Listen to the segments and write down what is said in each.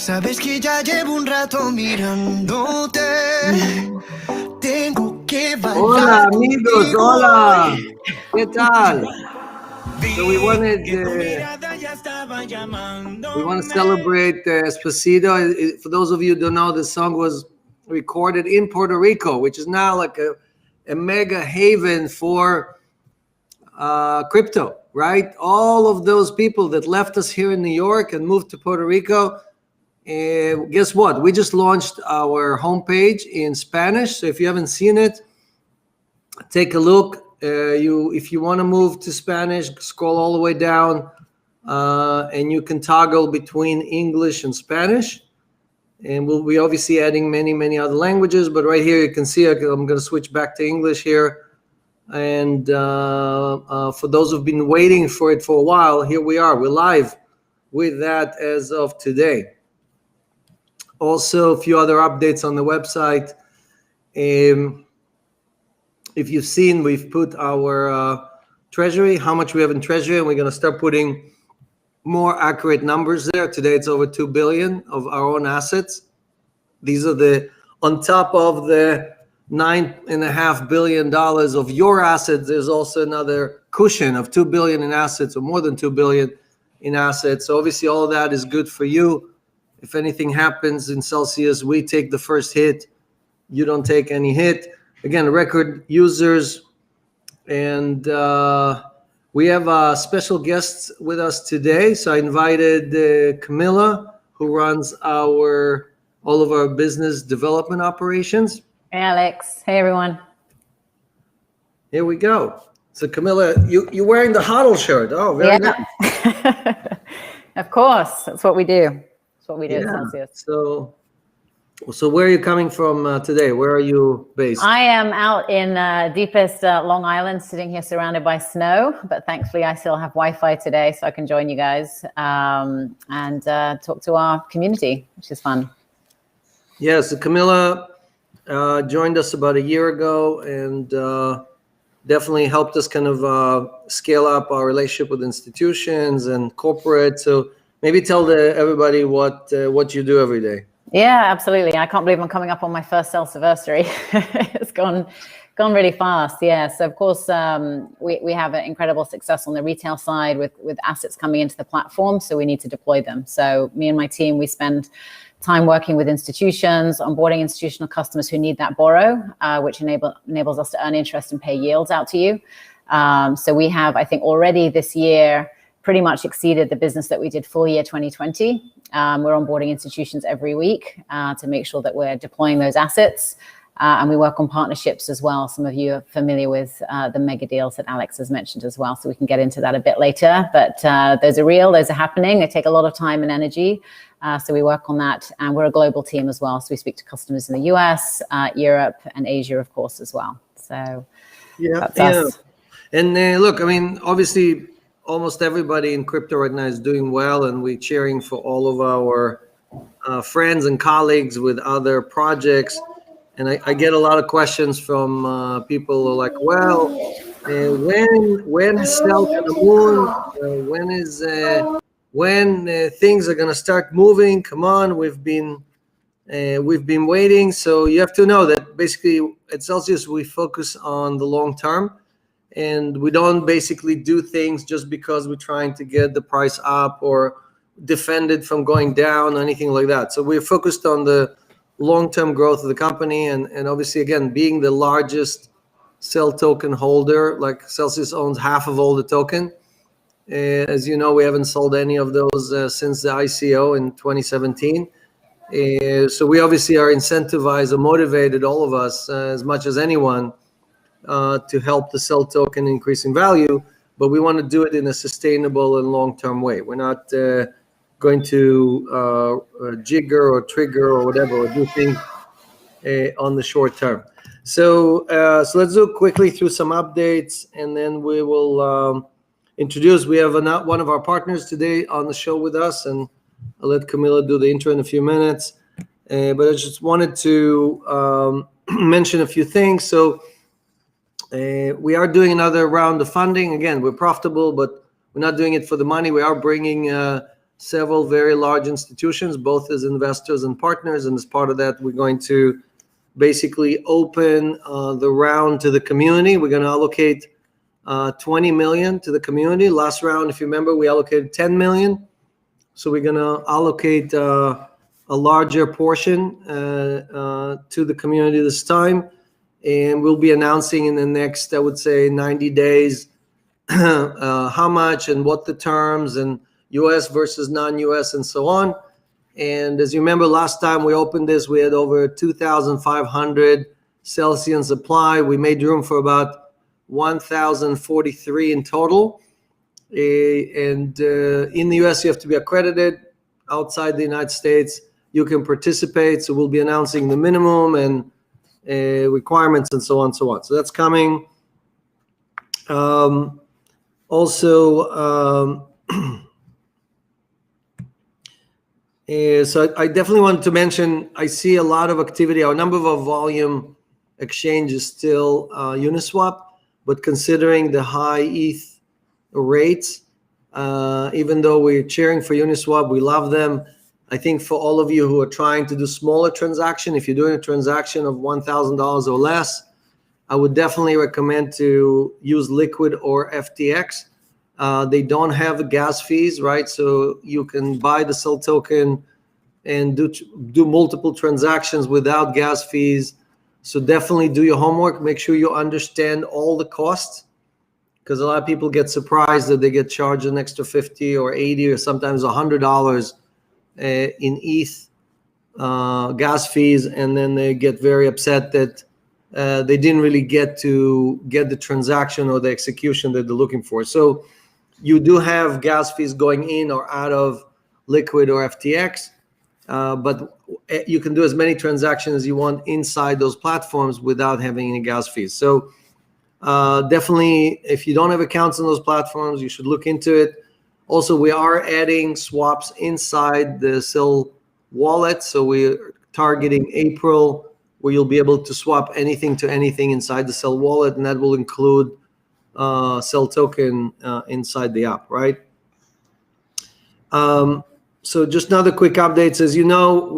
Sabes que ya llevo un rato mirándote. Tengo que bailar. Hola amigos, hola. ¿Qué tal? So we want to celebrate Despacito. For those of you who don't know, the song was recorded in Puerto Rico, which is now like a mega haven for crypto, right? All of those people that left us here in New York and moved to Puerto Rico. Guess what? We just launched our homepage in Spanish. So if you haven't seen it, take a look. If you want to move to Spanish, scroll all the way down, and you can toggle between English and Spanish. And we'll be obviously adding many other languages. But right here, you can see I'm going to switch back to English here. And for those who've been waiting for it for a while, here we are. We're live with that as of today. Also, a few other updates on the website. If you've seen, we've put our treasury, how much we have in treasury, and we're going to start putting more accurate numbers there. Today, it's over 2 billion of our own assets. These are on top of the $9.5 billion of your assets. There's also another cushion of 2 billion in assets, or more than 2 billion in assets. So obviously, all of that is good for you. If anything happens in Celsius, we take the first hit. You don't take any hit. Again, record users. And we have special guests with us today. So I invited Camilla, who runs all of our business development operations. Hey, Alex. Hey, everyone. Here we go. So Camilla, you're wearing the HODL shirt. Oh, very nice. Of course. That's what we do. What we do at Celsius. So where are you coming from today? Where are you based? I am out in deepest Long Island, sitting here surrounded by snow, but thankfully I still have Wi-Fi today, so I can join you guys and talk to our community, which is fun. Yeah, so Camilla joined us about a year ago and definitely helped us kind of scale up our relationship with institutions and corporate. So maybe tell everybody what you do every day. Yeah, absolutely. I can't believe I'm coming up on my first Celsiversary. It's gone really fast. Yeah. So of course, we have an incredible success on the retail side with assets coming into the platform. So we need to deploy them. So me and my team, we spend time working with institutions, onboarding institutional customers who need that borrow, which enables us to earn interest and pay yields out to you. So we have, I think, already this year pretty much exceeded the business that we did full year 2020. We're onboarding institutions every week to make sure that we're deploying those assets. And we work on partnerships as well. Some of you are familiar with the mega deals that Alex has mentioned as well. So we can get into that a bit later. But those are real, those are happening. They take a lot of time and energy. So we work on that. And we're a global team as well. So we speak to customers in the US, Europe, and Asia, of course, as well. So that's us. And look, I mean, obviously, almost everybody in crypto right now is doing well, and we're cheering for all of our friends and colleagues with other projects. And I get a lot of questions from people who are like, well, when is Cell gonna move? When things are gonna start moving? Come on, we've been waiting. So you have to know that basically at Celsius we focus on the long term. And we don't basically do things just because we're trying to get the price up or defend it from going down or anything like that. So we're focused on the long-term growth of the company. And obviously, again, being the largest Cell token holder, like Celsius owns half of all the token. As you know, we haven't sold any of those since the ICO in 2017. So we obviously are incentivized or motivated, all of us, as much as anyone, to help the Cell token increase in value, but we want to do it in a sustainable and long-term way. We're not going to jigger or trigger or whatever, or do things on the short term. So let's do quickly through some updates, and then we will introduce. We have one of our partners today on the show with us, and I'll let Camilla do the intro in a few minutes. But I just wanted to mention a few things. So we are doing another round of funding. Again, we're profitable, but we're not doing it for the money. We are bringing several very large institutions, both as investors and partners. And as part of that, we're going to basically open the round to the community. We're going to allocate 20 million to the community. Last round, if you remember, we allocated 10 million. So we're going to allocate a larger portion to the community this time. And we'll be announcing in the next, I would say, 90 days how much and what the terms and US versus non-US and so on. And as you remember, last time we opened this, we had over 2,500 Celsius supply. We made room for about 1,043 in total. And in the US, you have to be accredited. Outside the United States, you can participate. So we'll be announcing the minimum and requirements and so on and so on. So that's coming. So I definitely wanted to mention, I see a lot of activity. Our number of volume exchange is still Uniswap, but considering the high ETH rates, even though we're cheering for Uniswap, we love them. I think for all of you who are trying to do smaller transaction, if you're doing a transaction of $1,000 or less, I would definitely recommend to use Liquid or FTX. They don't have gas fees, right? So you can buy the SEL token and do multiple transactions without gas fees. So definitely do your homework. Make sure you understand all the costs, because a lot of people get surprised that they get charged an extra 50 or 80 or sometimes $100 in ETH gas fees, and then they get very upset that they didn't really get the transaction or the execution that they're looking for. So you do have gas fees going in or out of Liquid or FTX, but you can do as many transactions as you want inside those platforms without having any gas fees. So definitely, if you don't have accounts on those platforms, you should look into it. Also, we are adding swaps inside the SEL wallet. So we're targeting April, where you'll be able to swap anything to anything inside the SEL wallet, and that will include SEL token inside the app, right? So just another quick updates. As you know,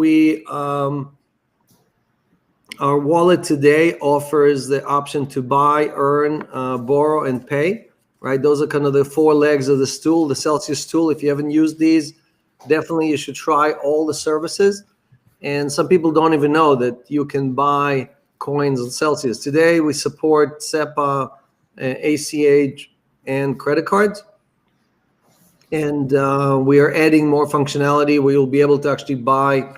our wallet today offers the option to buy, earn, borrow, and pay, right? Those are kind of the four legs of the stool, the Celsius stool. If you haven't used these, definitely you should try all the services. And some people don't even know that you can buy coins on Celsius. Today, we support SEPA, ACH, and credit cards. And we are adding more functionality where you'll be able to actually buy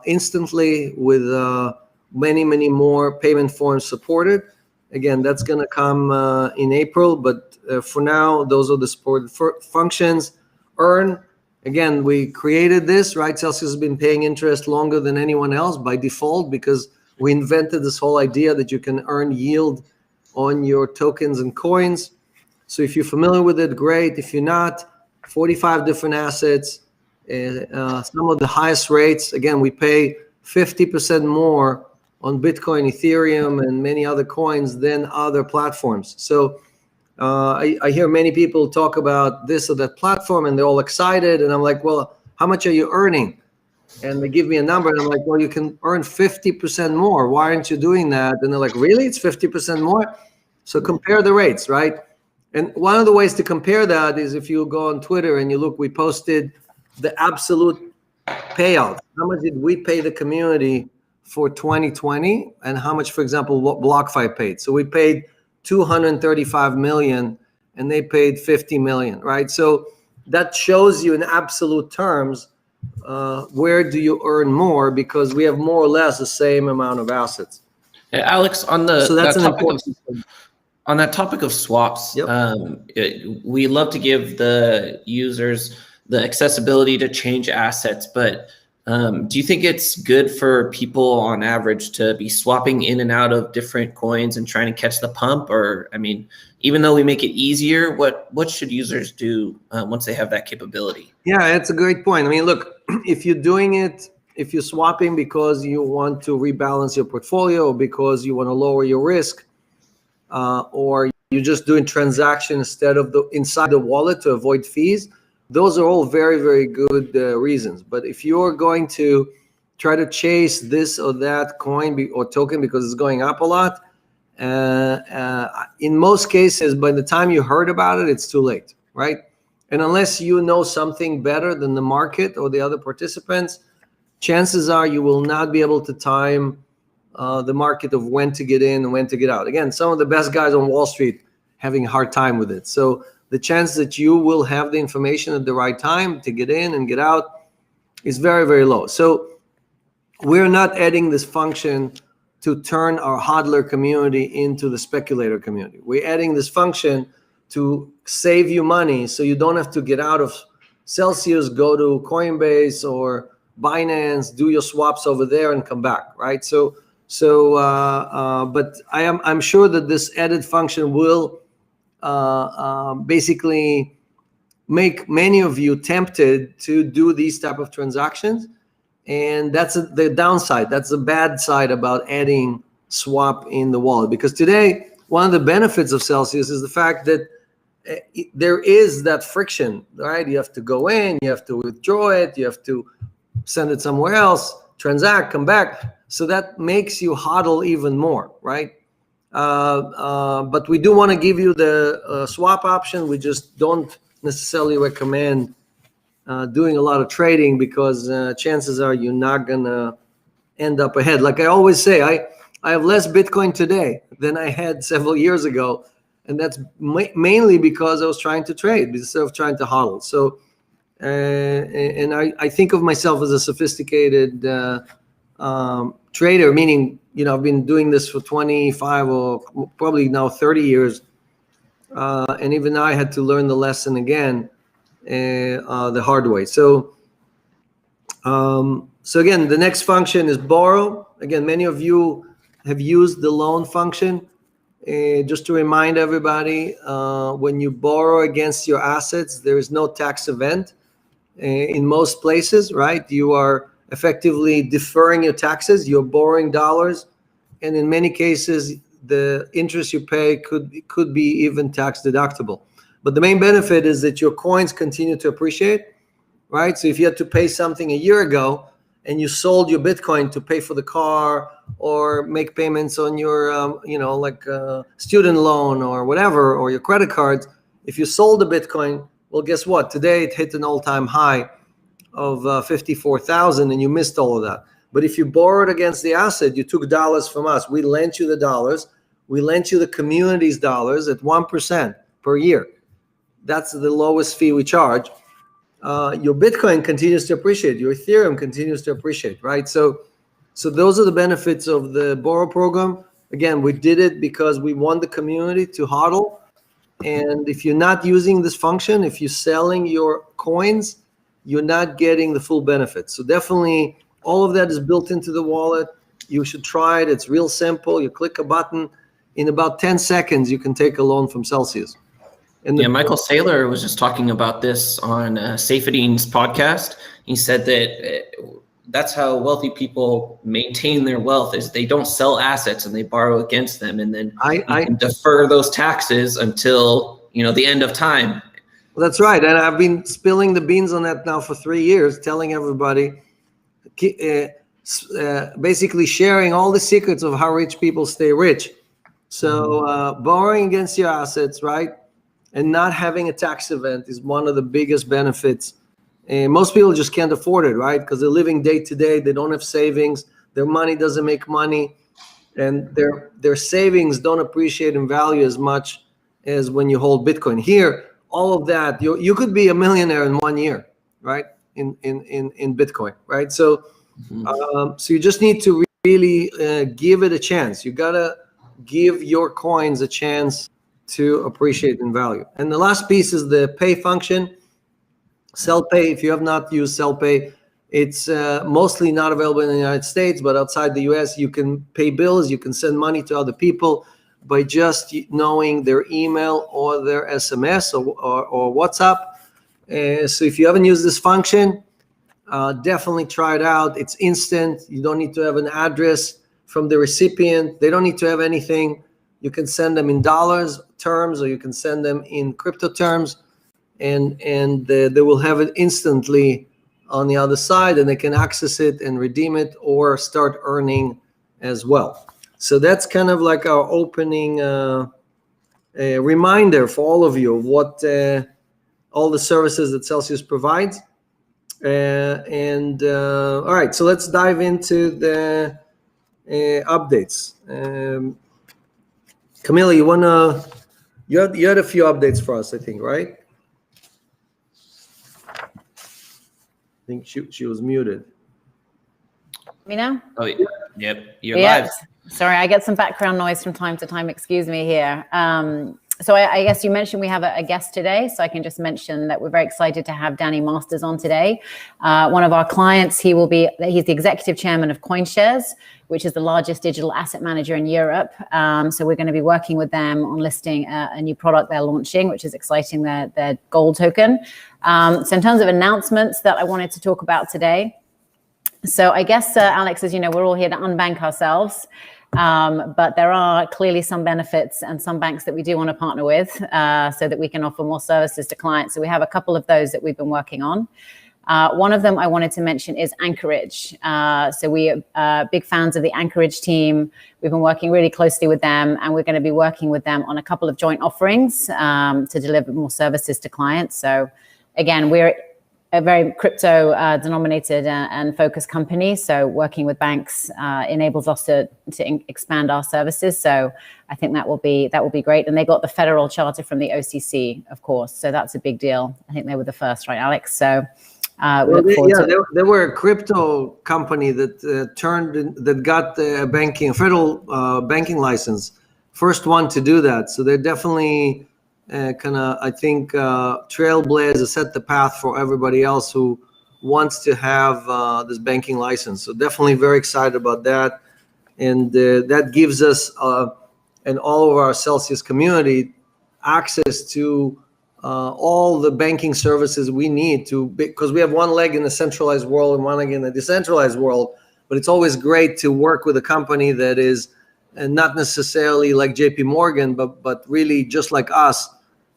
instantly with many, many more payment forms supported. Again, that's going to come in April, but for now, those are the supported functions. Earn, again, we created this, right? Celsius has been paying interest longer than anyone else by default, because we invented this whole idea that you can earn yield on your tokens and coins. So if you're familiar with it, great. If you're not, 45 different assets, some of the highest rates. Again, we pay 50% more on Bitcoin, Ethereum, and many other coins than other platforms. So I hear many people talk about this or that platform, and they're all excited. And I'm like, well, how much are you earning? And they give me a number, and I'm like, well, you can earn 50% more. Why aren't you doing that? And they're like, really? It's 50% more? So compare the rates, right? And one of the ways to compare that is if you go on Twitter and you look, we posted the absolute payout. How much did we pay the community for 2020, and how much, for example, what BlockFi paid? So we paid 235 million, and they paid 50 million, right? So that shows you in absolute terms where do you earn more, because we have more or less the same amount of assets. Hey, Alex, on the so that's an important. On that topic of swaps, yep. We love to give the users the accessibility to change assets, but do you think it's good for people on average to be swapping in and out of different coins and trying to catch the pump? Or, I mean, even though we make it easier, what should users do once they have that capability? Yeah, that's a great point. I mean, look, if you're doing it, if you're swapping because you want to rebalance your portfolio, or because you want to lower your risk, or you're just doing transactions instead of inside the wallet to avoid fees, those are all very, very good reasons. But if you're going to try to chase this or that coin or token because it's going up a lot, in most cases, by the time you heard about it, it's too late, right? And unless you know something better than the market or the other participants, chances are you will not be able to time the market of when to get in and when to get out. Again, some of the best guys on Wall Street having a hard time with it. So the chance that you will have the information at the right time to get in and get out is very, very low. So we're not adding this function to turn our hodler community into the speculator community. We're adding this function to save you money so you don't have to get out of Celsius, go to Coinbase or Binance, do your swaps over there and come back, right? But I'm sure that this added function will basically make many of you tempted to do these type of transactions. And that's the downside. That's the bad side about adding swap in the wallet. Because today, one of the benefits of Celsius is the fact that there is that friction, right? You have to go in, you have to withdraw it, you have to send it somewhere else, transact, come back. So that makes you hodl even more, right? But we do want to give you the swap option. We just don't necessarily recommend doing a lot of trading because chances are you're not gonna end up ahead. Like I always say, I have less Bitcoin today than I had several years ago, and that's mainly because I was trying to trade instead of trying to hodl. So, and I think of myself as a sophisticated trader, meaning I've been doing this for 25 or probably now 30 years, and even I had to learn the lesson again. The hard way. So again, the next function is borrow. Again, many of you have used the loan function. Just to remind everybody, when you borrow against your assets, there is no tax event in most places, right? You are effectively deferring your taxes. You're borrowing dollars, and in many cases, the interest you pay could be even tax deductible. But the main benefit is that your coins continue to appreciate, right? So if you had to pay something a year ago and you sold your Bitcoin to pay for the car or make payments on your, student loan or whatever, or your credit cards, if you sold the Bitcoin, well, guess what? Today it hit an all-time high of 54,000 and you missed all of that. But if you borrowed against the asset, you took dollars from us. We lent you the dollars. We lent you the community's dollars at 1% per year. That's the lowest fee we charge. Your Bitcoin continues to appreciate. Your Ethereum continues to appreciate, right? So those are the benefits of the borrow program. Again, we did it because we want the community to hodl. And if you're not using this function, if you're selling your coins, you're not getting the full benefits. So definitely all of that is built into the wallet. You should try it. It's real simple. You click a button. In about 10 seconds, you can take a loan from Celsius. Michael Saylor was just talking about this on Safedin's podcast. He said that that's how wealthy people maintain their wealth is they don't sell assets and they borrow against them, and then I can defer those taxes until the end of time. Well, that's right, and I've been spilling the beans on that now for 3 years, telling everybody, basically sharing all the secrets of how rich people stay rich. So borrowing against your assets, right? And not having a tax event is one of the biggest benefits. And most people just can't afford it, right? Because they're living day to day. They don't have savings. Their money doesn't make money. And their savings don't appreciate in value as much as when you hold Bitcoin. Here, all of that, you could be a millionaire in 1 year, right? In Bitcoin, right? So, so you just need to really give it a chance. You got to give your coins a chance to appreciate in value. And the last piece is the pay function. SellPay, if you have not used SellPay, it's mostly not available in the United States, but outside the US, you can pay bills, you can send money to other people by just knowing their email or their SMS or WhatsApp. So if you haven't used this function, definitely try it out. It's instant. You don't need to have an address from the recipient. They don't need to have anything. You can send them in dollars terms, or you can send them in crypto terms. and they will have it instantly on the other side, and they can access it and redeem it or start earning as well. So that's kind of like our opening reminder for all of you of what all the services that Celsius provides. All right, so let's dive into the updates. Camilla, you had a few updates for us, I think, right? I think she was muted. Me now? Oh, yep. You're live. Sorry, I get some background noise from time to time. Excuse me here. So I guess you mentioned we have a guest today, so I can just mention that we're very excited to have Danny Masters on today. One of our clients, he's the executive chairman of CoinShares, which is the largest digital asset manager in Europe. So we're going to be working with them on listing a new product they're launching, which is exciting, their gold token. So in terms of announcements that I wanted to talk about today, so I guess, Alex, as you know, we're all here to unbank ourselves. But there are clearly some benefits and some banks that we do want to partner with so that we can offer more services to clients. So we have a couple of those that we've been working on. One of them I wanted to mention is Anchorage. So we are big fans of the Anchorage team. We've been working really closely with them, and we're going to be working with them on a couple of joint offerings to deliver more services to clients. So again, we're a very crypto denominated and focused company. So working with banks enables us to expand our services. So I think that will be great. And they got the federal charter from the OCC, of course. So that's a big deal. I think they were the first, right, Alex? So they were a crypto company that that got a federal banking license. First one to do that. So they're definitely kind of, I think, trailblazer, set the path for everybody else who wants to have this banking license. So definitely very excited about that. And that gives us and all of our Celsius community access to all the banking services we need because we have one leg in the centralized world and one leg in the decentralized world. But it's always great to work with a company that is not necessarily like JP Morgan, but really just like us,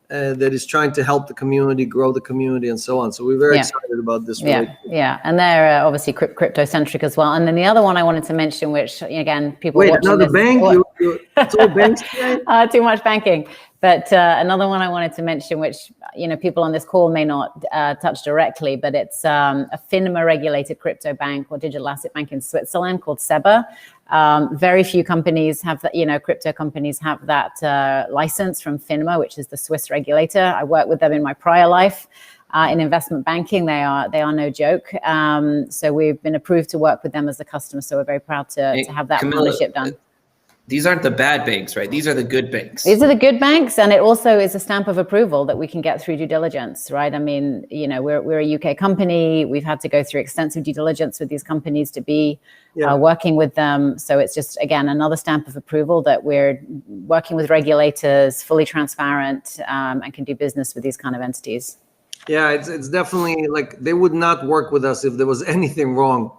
that is trying to help the community, grow the community, and so on. So we're very excited about this. Yeah, and they're obviously crypto-centric as well. And then the other one I wanted to mention, which again, people another bank? It's all banks today? Too much banking. But another one I wanted to mention, which people on this call may not touch directly, but it's a FINMA-regulated crypto bank or digital asset bank in Switzerland called SEBA. Very few companies have that, crypto companies have that license from FINMA, which is the Swiss regulator. I worked with them in my prior life in investment banking. They are no joke. So we've been approved to work with them as a customer. So we're very proud to have that partnership done. These aren't the bad banks, right? These are the good banks. These are the good banks, and it also is a stamp of approval that we can get through due diligence, right? I mean, we're a UK company. We've had to go through extensive due diligence with these companies to be working with them. So it's just, again, another stamp of approval that we're working with regulators, fully transparent, and can do business with these kind of entities. Yeah, it's definitely like they would not work with us if there was anything wrong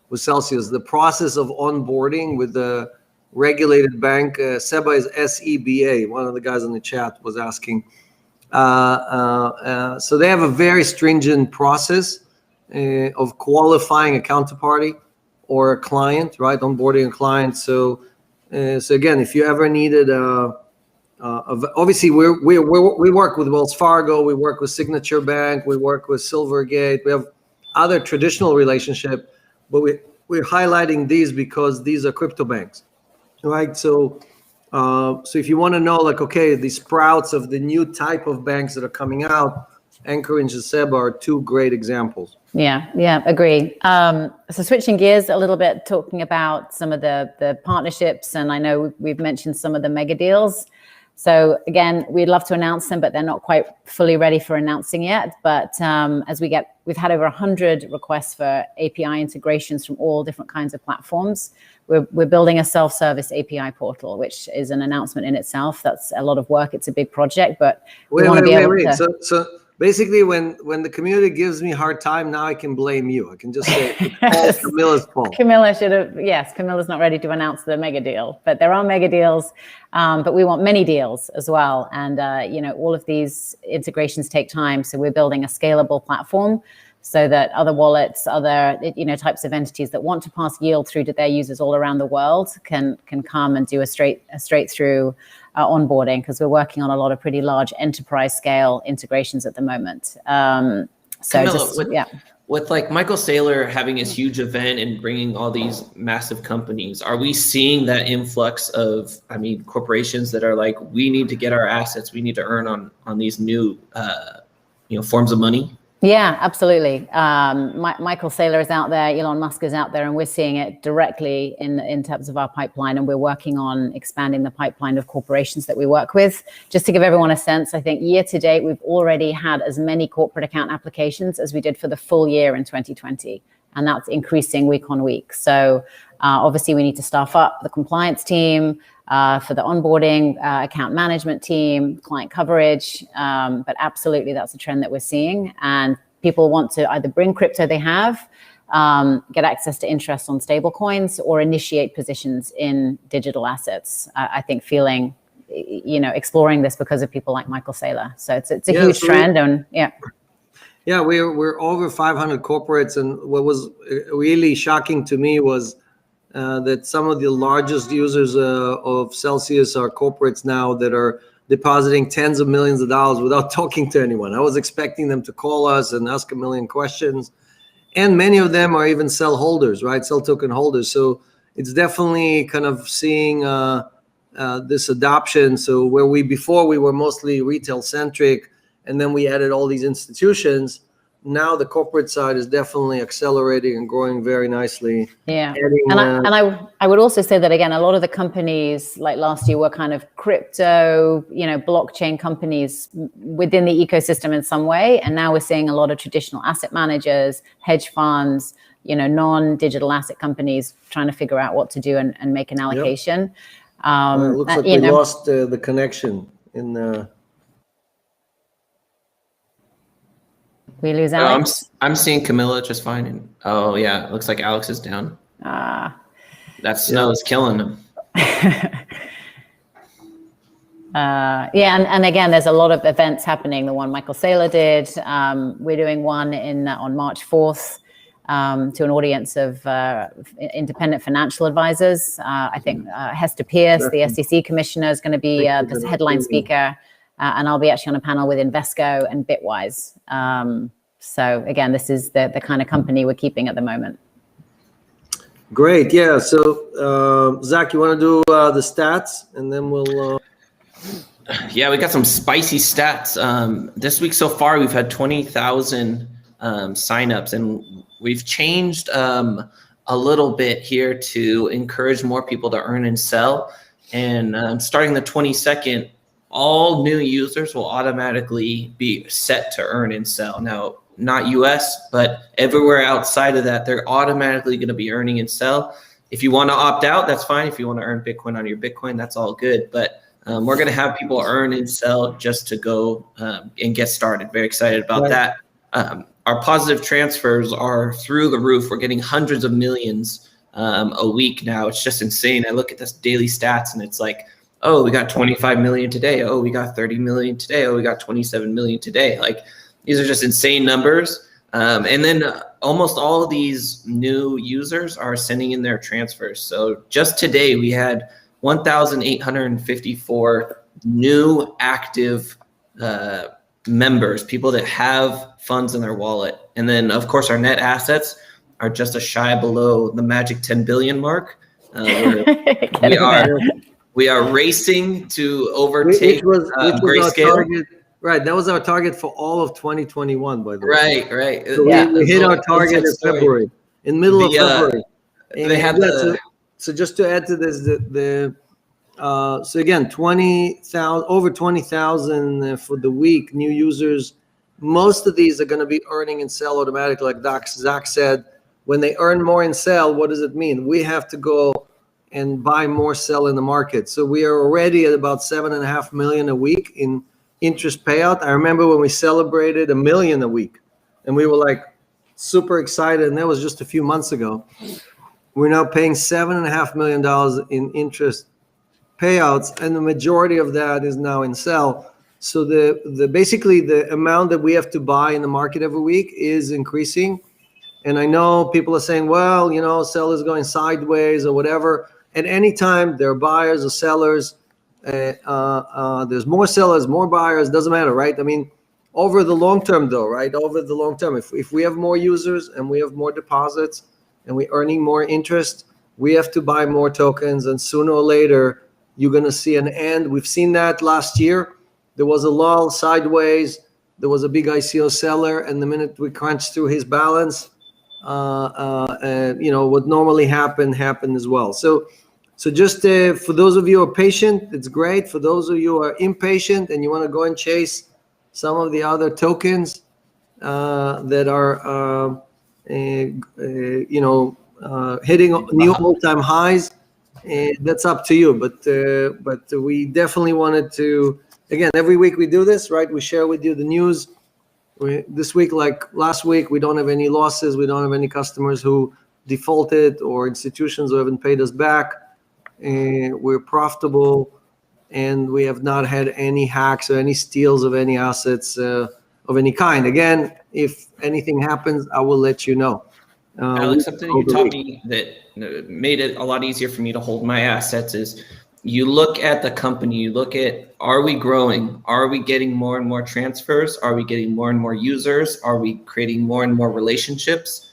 with Celsius. The process of onboarding with the regulated bank, SEBA is S3E8. One of the guys in the chat was asking. So they have a very stringent process of qualifying a counterparty or a client, right? Onboarding a client. So again, if you ever needed, obviously we work with Wells Fargo, we work with Signature Bank, we work with Silvergate. We have other traditional relationship, but we're highlighting these because these are crypto banks. Right, so if you want to know, like, okay, the sprouts of the new type of banks that are coming out, Anchorage and SEBA are two great examples. Yeah, agree. So switching gears a little bit, talking about some of the partnerships, and I know we've mentioned some of the mega deals. So again, we'd love to announce them, but they're not quite fully ready for announcing yet. But we've had over 100 requests for API integrations from all different kinds of platforms. We're building a self-service API portal, which is an announcement in itself. That's a lot of work. It's a big project, but we want to be able to. So basically when the community gives me a hard time, now I can blame you. I can just say it's all Camilla's fault. Camilla's not ready to announce the mega deal, but there are mega deals, but we want many deals as well. And, all of these integrations take time. So we're building a scalable platform so that other wallets, other, types of entities that want to pass yield through to their users all around the world can come and do a straight through onboarding, because we're working on a lot of pretty large enterprise scale integrations at the moment. Camilla, with like Michael Saylor having his huge event and bringing all these massive companies, are we seeing that influx of, corporations that are like, we need to get our assets, we need to earn on these new, forms of money? Yeah, absolutely. Michael Saylor is out there, Elon Musk is out there, and we're seeing it directly in terms of our pipeline. And we're working on expanding the pipeline of corporations that we work with. Just to give everyone a sense, I think year to date, we've already had as many corporate account applications as we did for the full year in 2020. And that's increasing week on week. So obviously we need to staff up the compliance team, for the onboarding, account management team, client coverage. But absolutely, that's a trend that we're seeing. And people want to either bring crypto they have, get access to interest on stable coins, or initiate positions in digital assets. I think exploring this because of people like Michael Saylor. So it's a huge trend. And Yeah, we're over 500 corporates. And what was really shocking to me was that some of the largest users of Celsius are corporates now that are depositing tens of millions of dollars without talking to anyone. I was expecting them to call us and ask a million questions. And many of them are even cell holders, right? Cell token holders. So it's definitely kind of seeing this adoption. So where before we were mostly retail centric, and then we added all these institutions, now the corporate side is definitely accelerating and growing very nicely. Yeah, I would also say that, again, a lot of the companies like last year were kind of crypto, blockchain companies within the ecosystem in some way. And now we're seeing a lot of traditional asset managers, hedge funds, non-digital asset companies trying to figure out what to do and make an allocation. Yep. It looks like we lost the connection in the... We lose Alex? I'm seeing Camilla just fine. And it looks like Alex is down. That snow is killing him. And again, there's a lot of events happening. The one Michael Saylor did. We're doing one on March 4th to an audience of independent financial advisors. I think Hester Pierce, the SEC commissioner, is going to be the headline speaker. And I'll be actually on a panel with Invesco and Bitwise. So again, this is the kind of company we're keeping at the moment. Great. Yeah. So Zach, you want to do the stats, and then we'll... Yeah, we got some spicy stats. This week so far, we've had 20,000 signups, and we've changed a little bit here to encourage more people to earn and sell. And starting the 22nd, all new users will automatically be set to earn and sell. Now, not US, but everywhere outside of that, they're automatically going to be earning and sell. If you want to opt out, that's fine. If you want to earn Bitcoin on your Bitcoin, that's all good. But we're going to have people earn and sell just to go and get started. Very excited about that. Our positive transfers are through the roof. We're getting hundreds of millions a week now. It's just insane. I look at this daily stats and it's like, oh, we got 25 million today. Oh, we got 30 million today. Oh, we got 27 million today. Like, these are just insane numbers. And then almost all of these new users are sending in their transfers. So just today we had 1,854 new active members, people that have funds in their wallet. And then, of course, our net assets are just a shy below the magic 10 billion mark. We are racing to overtake Grayscale. Right, that was our target for all of 2021, by the way. Right. So we hit our target in February, middle of February. They had so just to add to this, so again, 20,000, over 20,000 for the week, new users. Most of these are going to be earning and sell automatically, like Zach said. When they earn more and sell, what does it mean? We have to go and buy more sell in the market. So we are already at about 7.5 million a week in interest payout. I remember when we celebrated $1 million a week, and we were like super excited, and that was just a few months ago. We're now paying $7.5 million in interest payouts, and the majority of that is now in sell. So the basically the amount that we have to buy in the market every week is increasing. And I know people are saying, well, you know, sell is going sideways or whatever. At any time, there are buyers or sellers. There's more sellers, more buyers, doesn't matter, right? I mean, over the long term though, right? Over the long term, if we have more users and we have more deposits and we're earning more interest, we have to buy more tokens, and sooner or later, you're going to see an end. We've seen that last year. There was a lull sideways. There was a big ICO seller, and the minute we crunched through his balance, you know, what normally happened as well. So just for those of you who are patient, it's great. For those of you who are impatient and you want to go and chase some of the other tokens that are, you know, hitting new all-time highs, that's up to you. But we definitely wanted to, again, every week we do this, right? We share with you the news. This week, like last week, we don't have any losses. We don't have any customers who defaulted or institutions who haven't paid us back. We're profitable, and we have not had any hacks or any steals of any assets of any kind. Again, if anything happens, I will let you know. Alex, something you taught me that made it a lot easier for me to hold my assets is you look at the company, you look at, are we growing? Are we getting more and more transfers? Are we getting more and more users? Are we creating more and more relationships?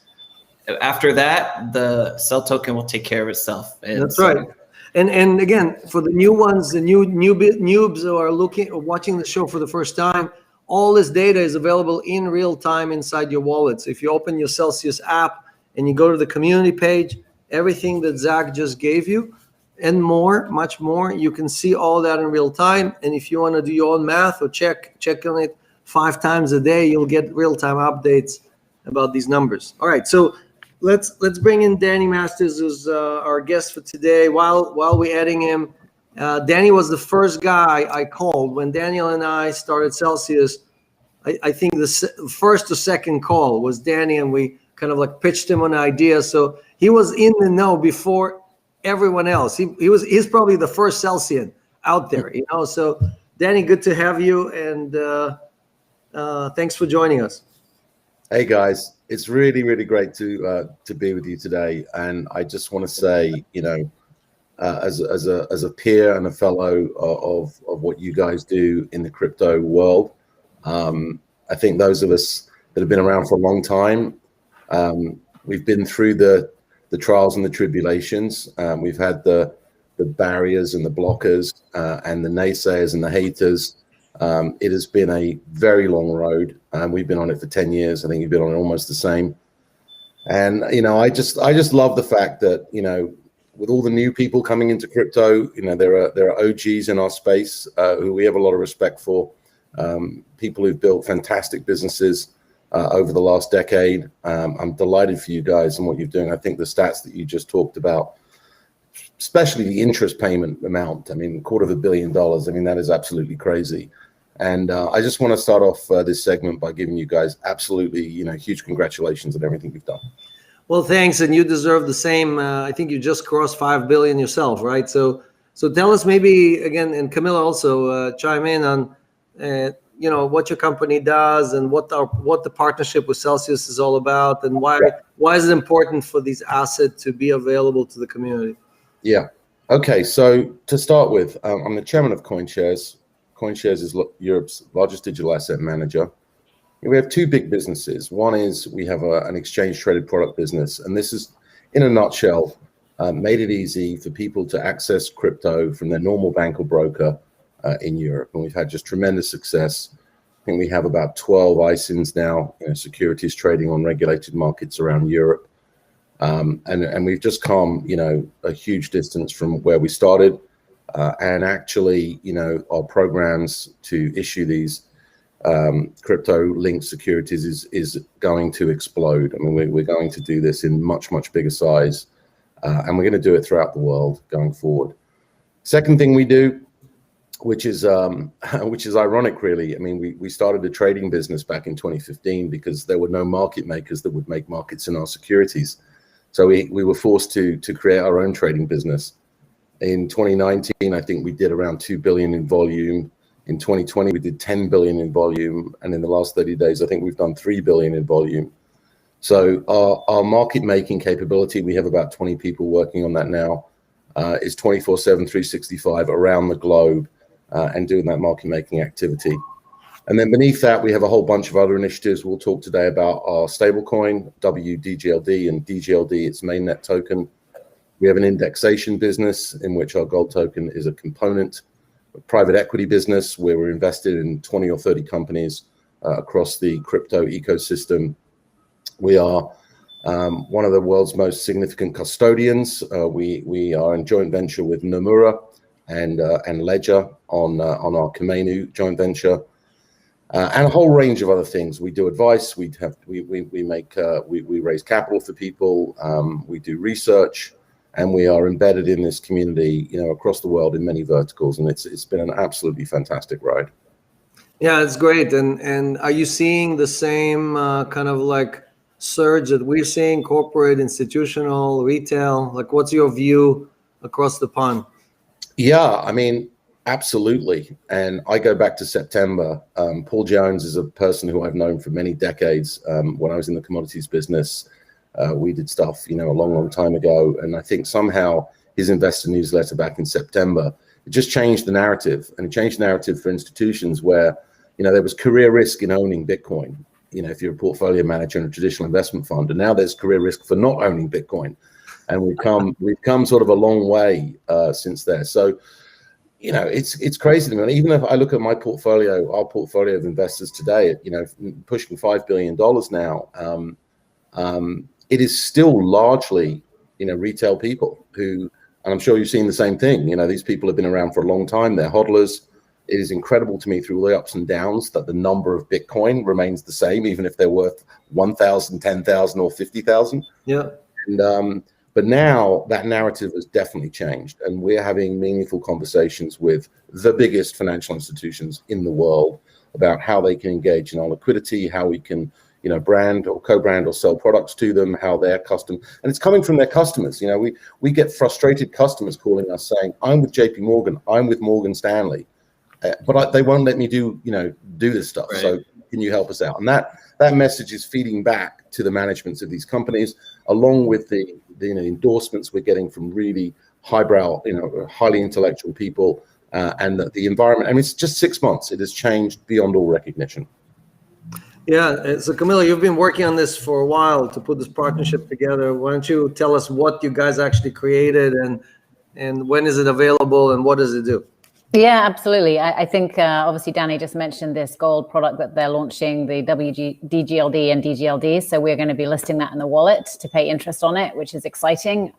After that, the sell token will take care of itself. And that's right. And again, for the new ones, the noobs who are looking or watching the show for the first time, all this data is available in real time inside your wallets. If you open your Celsius app and you go to the community page, everything that Zach just gave you and more, much more, you can see all that in real time. And if you want to do your own math or check on it 5 times a day, you'll get real-time updates about these numbers. All right, so let's bring in Danny Masters, who's our guest for today. While we're adding him, Danny was the first guy I called when Daniel and I started Celsius. I think the first or second call was Danny, and we kind of like pitched him an idea. So he was in the know before everyone else. He's probably the first Celsian out there, you know. So Danny, good to have you, and thanks for joining us. Hey guys, it's really great to be with you today, and I just want to say, you know, as a peer and a fellow of what you guys do in the crypto world, I think those of us that have been around for a long time, we've been through the trials and the tribulations. We've had the barriers and the blockers and the naysayers and the haters. It has been a very long road, and we've been on it for 10 years. I think you've been on it almost the same. And, you know, I just love the fact that, you know, with all the new people coming into crypto, you know, there are OGs in our space who we have a lot of respect for, people who've built fantastic businesses over the last decade. I'm delighted for you guys and what you're doing. I think the stats that you just talked about, especially the interest payment amount, I mean, $250 million. I mean, that is absolutely crazy. And I just want to start off this segment by giving you guys absolutely, you know, huge congratulations on everything you've done. Well, thanks, and you deserve the same. I think you just crossed 5 billion yourself, right? So tell us maybe again, and Camilla also chime in on, you know, what your company does and what the partnership with Celsius is all about, and why is it important for these assets to be available to the community? Yeah. Okay. So to start with, I'm the chairman of CoinShares. CoinShares is Europe's largest digital asset manager. We have 2 big businesses. One is we have an exchange traded product business, and this is, in a nutshell, made it easy for people to access crypto from their normal bank or broker in Europe, and we've had just tremendous success. I think we have about 12 ISINs now, you know, securities trading on regulated markets around Europe, and we've just come, you know, a huge distance from where we started, and actually, you know, our programs to issue these crypto-linked securities is going to explode. I mean, we're going to do this in much bigger size, and we're going to do it throughout the world going forward. Second thing we do which is which is ironic, really. I mean, we started a trading business back in 2015 because there were no market makers that would make markets in our securities. So we were forced to create our own trading business. In 2019, I think we did around 2 billion in volume. In 2020, we did 10 billion in volume. And in the last 30 days, I think we've done 3 billion in volume. So our market making capability, we have about 20 people working on that now, is 24/7, 365 around the globe, and doing that market making activity. And then beneath that, we have a whole bunch of other initiatives. We'll talk today about our stablecoin, WDGLD, and DGLD, its mainnet token. We have an indexation business in which our gold token is a component, a private equity business where we're invested in 20 or 30 companies across the crypto ecosystem. We are one of the world's most significant custodians. We are in joint venture with Nomura and Ledger on our Kamenu joint venture, and a whole range of other things. We do advice. We raise capital for people. We do research. And we are embedded in this community, across the world in many verticals, and it's been an absolutely fantastic ride. Yeah, it's great. And are you seeing the same kind of like surge that we're seeing, corporate, institutional, retail? Like, what's your view across the pond? Yeah, I mean, absolutely. And I go back to September. Paul Jones is a person who I've known for many decades. When I was in the commodities business, we did stuff, a long time ago. And I think somehow his investor newsletter back in September, it just changed the narrative. And it changed the narrative for institutions where, there was career risk in owning Bitcoin, if you're a portfolio manager in a traditional investment fund. And now there's career risk for not owning Bitcoin. And we've come sort of a long way since there. So, it's crazy to me. Even if I look at my portfolio, our portfolio of investors today, at, pushing $5 billion now, it is still largely, retail people who, and I'm sure you've seen the same thing. These people have been around for a long time. They're hodlers. It is incredible to me through all the ups and downs that the number of Bitcoin remains the same, even if they're worth 1,000, 10,000, or 50,000. Yeah. And but now that narrative has definitely changed, and we're having meaningful conversations with the biggest financial institutions in the world about how they can engage in our liquidity, how we can brand or co-brand or sell products to them, how they're custom. And it's coming from their customers. We get frustrated customers calling us saying, I'm with JP Morgan, I'm with Morgan Stanley, but they won't let me do this stuff. Right. So can you help us out? And that message is feeding back to the managements of these companies, along with the endorsements we're getting from really highbrow, highly intellectual people, and the environment. I mean, it's just 6 months. It has changed beyond all recognition. Yeah, so Camilla, you've been working on this for a while to put this partnership together. Why don't you tell us what you guys actually created, and when is it available, and what does it do? Yeah, absolutely. I think obviously Danny just mentioned this gold product that they're launching, the DGLD and DGLD. So we're going to be listing that in the wallet to pay interest on it, which is exciting.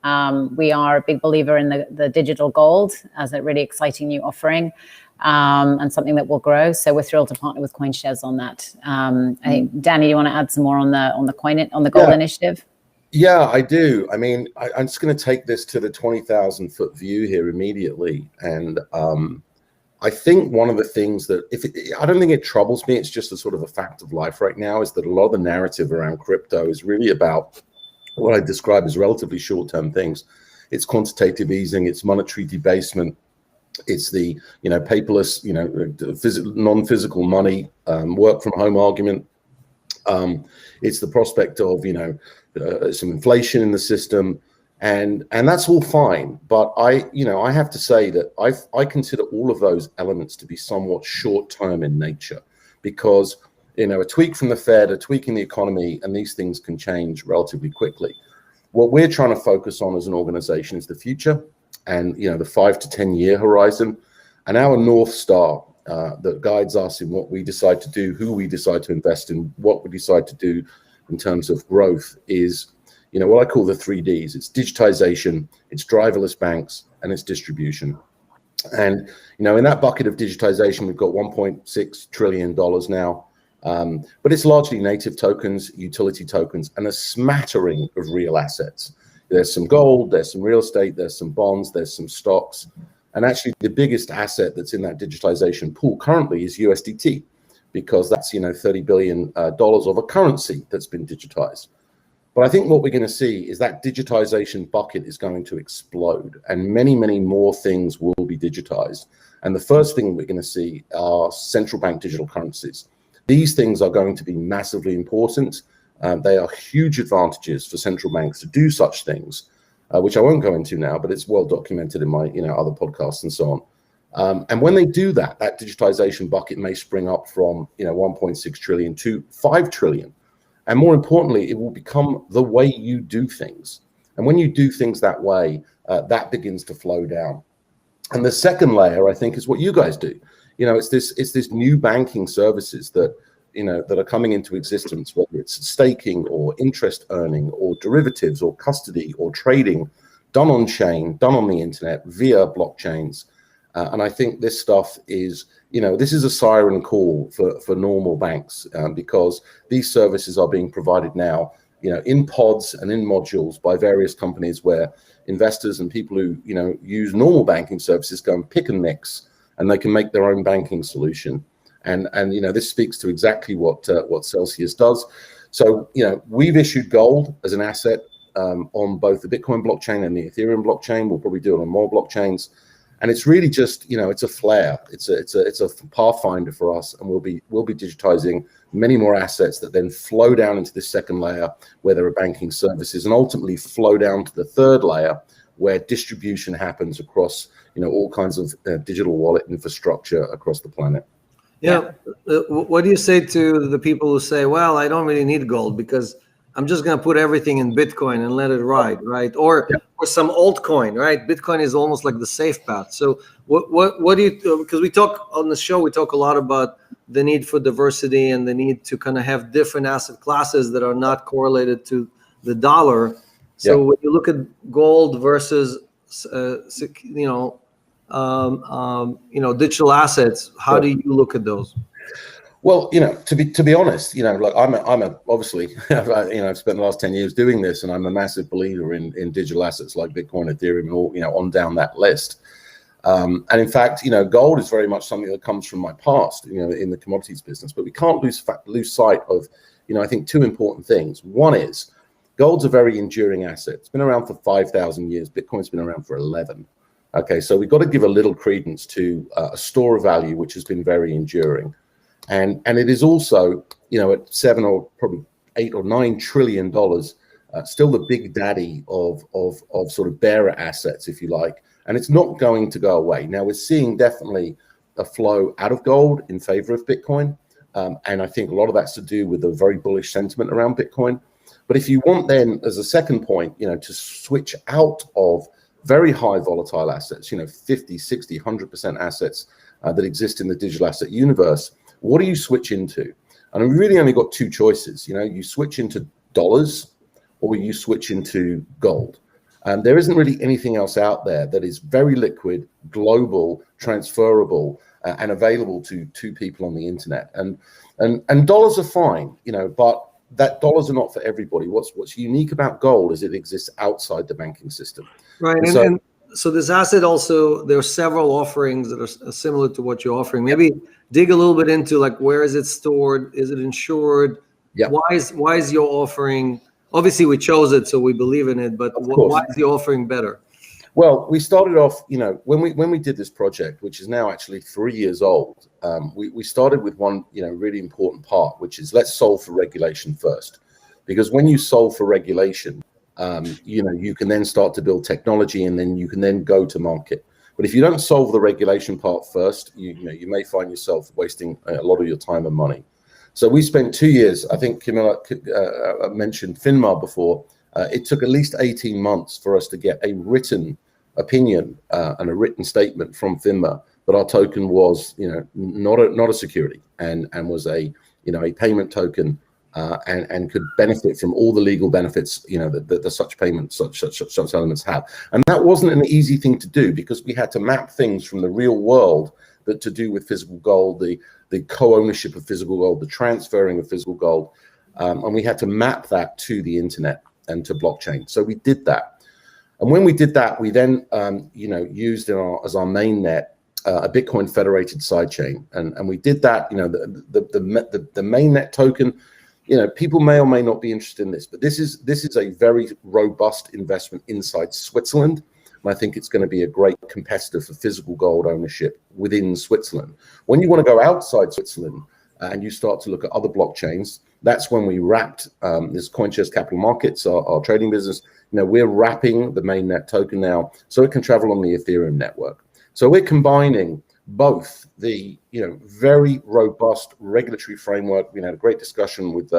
We are a big believer in the digital gold as a really exciting new offering. And something that will grow. So we're thrilled to partner with CoinShares on that. I think, Danny, you want to add some more on the gold initiative? Yeah, I do. I mean, I'm just going to take this to the 20,000 foot view here immediately. And I think one of the things that, I don't think it troubles me, it's just a sort of a fact of life right now, is that a lot of the narrative around crypto is really about what I describe as relatively short-term things. It's quantitative easing, it's monetary debasement, it's the paperless, non-physical money, work from home argument. It's the prospect of some inflation in the system, and that's all fine. But I have to say that I consider all of those elements to be somewhat short-term in nature, because a tweak from the Fed, a tweak in the economy, and these things can change relatively quickly. What we're trying to focus on as an organization is the future, and the 5 to 10 year horizon, and our North Star that guides us in what we decide to do, who we decide to invest in, what we decide to do in terms of growth is, what I call the 3 Ds. It's digitization, it's driverless banks, and it's distribution. And, in that bucket of digitization, we've got $1.6 trillion now, but it's largely native tokens, utility tokens, and a smattering of real assets. There's some gold, there's some real estate, there's some bonds, there's some stocks, And actually, the biggest asset that's in that digitization pool currently is USDT, because that's, $30 billion of a currency that's been digitized. But I think what we're going to see is that digitization bucket is going to explode, and many, many more things will be digitized. And the first thing we're going to see are central bank digital currencies. These things are going to be massively important. They are huge advantages for central banks to do such things, which I won't go into now, but it's well documented in my other podcasts and so on. And when they do that, that digitization bucket may spring up from 1.6 trillion to 5 trillion. And more importantly, it will become the way you do things. And when you do things that way, that begins to flow down. And the second layer, I think, is what you guys do. It's this new banking services that are coming into existence, whether it's staking or interest earning or derivatives or custody or trading, done on chain, done on the internet via blockchains. And I think this stuff is, this is a siren call for normal banks, because these services are being provided now, in pods and in modules by various companies, where investors and people who, use normal banking services go and pick and mix, and they can make their own banking solution. And this speaks to exactly what Celsius does. So, we've issued gold as an asset on both the Bitcoin blockchain and the Ethereum blockchain. We'll probably do it on more blockchains. And it's really just, it's a flare. It's a pathfinder for us, and we'll be digitizing many more assets that then flow down into this second layer, where there are banking services, and ultimately flow down to the third layer, where distribution happens across, all kinds of digital wallet infrastructure across the planet. Yeah. What do you say to the people who say, well, I don't really need gold because I'm just going to put everything in Bitcoin and let it ride, right? Or some altcoin, right? Bitcoin is almost like the safe path. So what do you, because we talk on the show, we talk a lot about the need for diversity and the need to kind of have different asset classes that are not correlated to the dollar. So when you look at gold versus, digital assets, how do you look at those? Well, to be honest, like I'm obviously, I've spent the last 10 years doing this, and I'm a massive believer in digital assets like Bitcoin, Ethereum, and all, on down that list. And in fact, gold is very much something that comes from my past, in the commodities business. But we can't lose sight of, I think, two important things. One is gold's a very enduring asset. It's been around for 5,000 years. Bitcoin's been around for 11. Okay, so we've got to give a little credence to a store of value which has been very enduring. And it is also, at 7 or probably 8 or 9 trillion dollars, still the big daddy of sort of bearer assets, if you like. And it's not going to go away. Now, we're seeing definitely a flow out of gold in favor of Bitcoin. And I think a lot of that's to do with the very bullish sentiment around Bitcoin. But if you want then, as a second point, to switch out of very high volatile assets, 50, 60, 100% assets that exist in the digital asset universe, what do you switch into? And we really only got two choices. You switch into dollars or you switch into gold. And there isn't really anything else out there that is very liquid, global, transferable, and available to people on the internet. And dollars are fine, but that dollars are not for everybody. What's unique about gold is it exists outside the banking system. Right. And so this asset also, there are several offerings that are similar to what you're offering. Maybe dig a little bit into, like, where is it stored? Is it insured? Yeah. Why is your offering, obviously we chose it, so we believe in it, but why is the offering better? Well, we started off, when we did this project, which is now actually 3 years old, we started with one, really important part, which is let's solve for regulation first. Because when you solve for regulation, you can then start to build technology, and then you can then go to market. But if you don't solve the regulation part first, you may find yourself wasting a lot of your time and money. So we spent 2 years. I think Camilla mentioned FINMA before. It took at least 18 months for us to get a written opinion and a written statement from FINMA that our token was, not a security, and was a payment token. And could benefit from all the legal benefits, that such payments, such elements have. And that wasn't an easy thing to do, because we had to map things from the real world that to do with physical gold, the co-ownership of physical gold, the transferring of physical gold, and we had to map that to the internet and to blockchain. So we did that. And when we did that, we then, used as our main net a Bitcoin federated sidechain, and we did that. The mainnet token. People may or may not be interested in this, but this is a very robust investment inside Switzerland, and I think it's going to be a great competitor for physical gold ownership within Switzerland. When you want to go outside Switzerland and you start to look at other blockchains, that's when we wrapped this CoinShares Capital Markets, our trading business. We're wrapping the mainnet token now so it can travel on the Ethereum network. So we're combining both the very robust regulatory framework. We had a great discussion with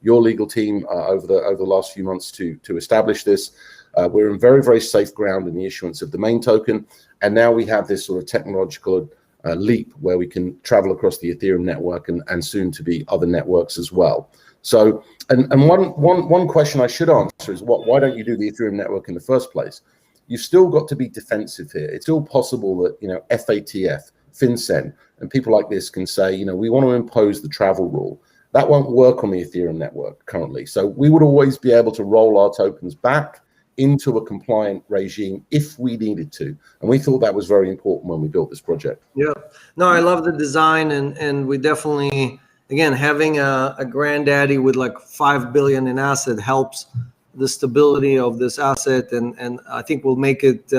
your legal team over the last few months to establish this. We're in very, very safe ground in the issuance of the main token, and now we have this sort of technological leap where we can travel across the Ethereum network and soon to be other networks as well. So, and one question I should answer is why don't you do the Ethereum network in the first place? You've still got to be defensive here. It's still possible that FATF, FinCEN, and people like this can say, we want to impose the travel rule. That won't work on the Ethereum network currently. So we would always be able to roll our tokens back into a compliant regime if we needed to. And we thought that was very important when we built this project. Yeah, no, I love the design, and we definitely, again, having a granddaddy with like 5 billion in asset helps the stability of this asset, and I think will make it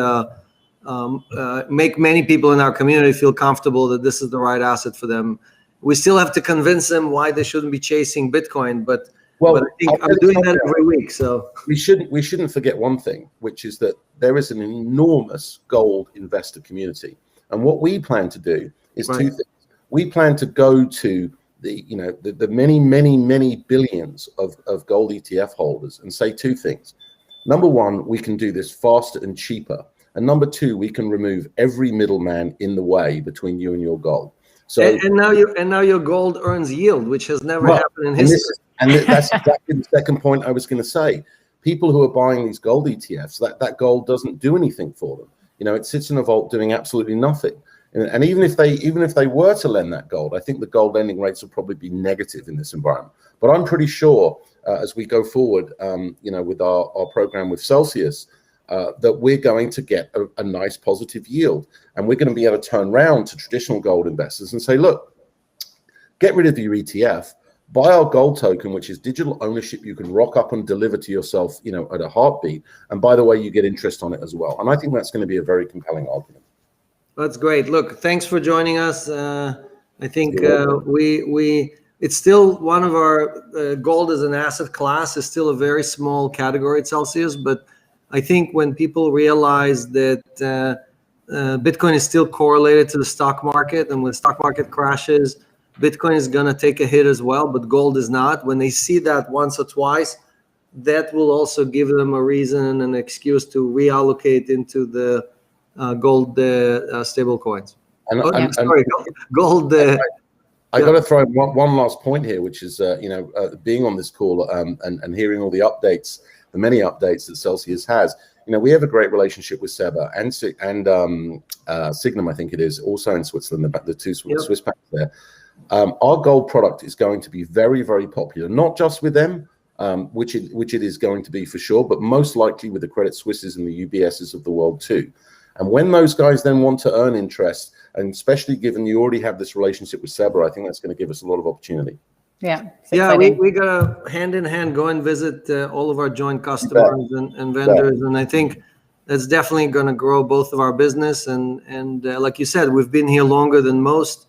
make many people in our community feel comfortable that this is the right asset for them. We still have to convince them why they shouldn't be chasing Bitcoin, but I think I'm doing that every week. So we shouldn't forget one thing, which is that there is an enormous gold investor community, and what we plan to do is two things. We plan to go to the many billions of gold ETF holders and say two things. Number one, we can do this faster and cheaper, and number two, we can remove every middleman in the way between you and your gold. So and now your gold earns yield, which has never happened in history. And that's exactly the second point I was going to say. People who are buying these gold ETFs, that gold doesn't do anything for them. It sits in a vault doing absolutely nothing. And even if they were to lend that gold, I think the gold lending rates will probably be negative in this environment. But I'm pretty sure as we go forward, with our program with Celsius, that we're going to get a nice positive yield, and we're going to be able to turn around to traditional gold investors and say, look, get rid of your ETF, buy our gold token, which is digital ownership you can rock up and deliver to yourself, at a heartbeat. And by the way, you get interest on it as well. And I think that's going to be a very compelling argument. That's great. Look, thanks for joining us. I think it's still one of our gold as an asset class is still a very small category at Celsius, but I think when people realize that Bitcoin is still correlated to the stock market, and when the stock market crashes, Bitcoin is going to take a hit as well, but gold is not. When they see that once or twice, that will also give them a reason and an excuse to reallocate into the gold stable coins. Gold. I got to throw in one last point here, which is, being on this call and hearing all the updates, the many updates that Celsius has. We have a great relationship with Seba and Signum, I think it is, also in Switzerland, the two Swiss banks there. Our gold product is going to be very, very popular, not just with them, which it is going to be for sure, but most likely with the Credit Suisses and the UBSs of the world too. And when those guys then want to earn interest, and especially given you already have this relationship with Seba, I think that's going to give us a lot of opportunity. Yeah. We got to hand in hand go and visit all of our joint customers and vendors, and I think that's definitely going to grow both of our business. And like you said, we've been here longer than most,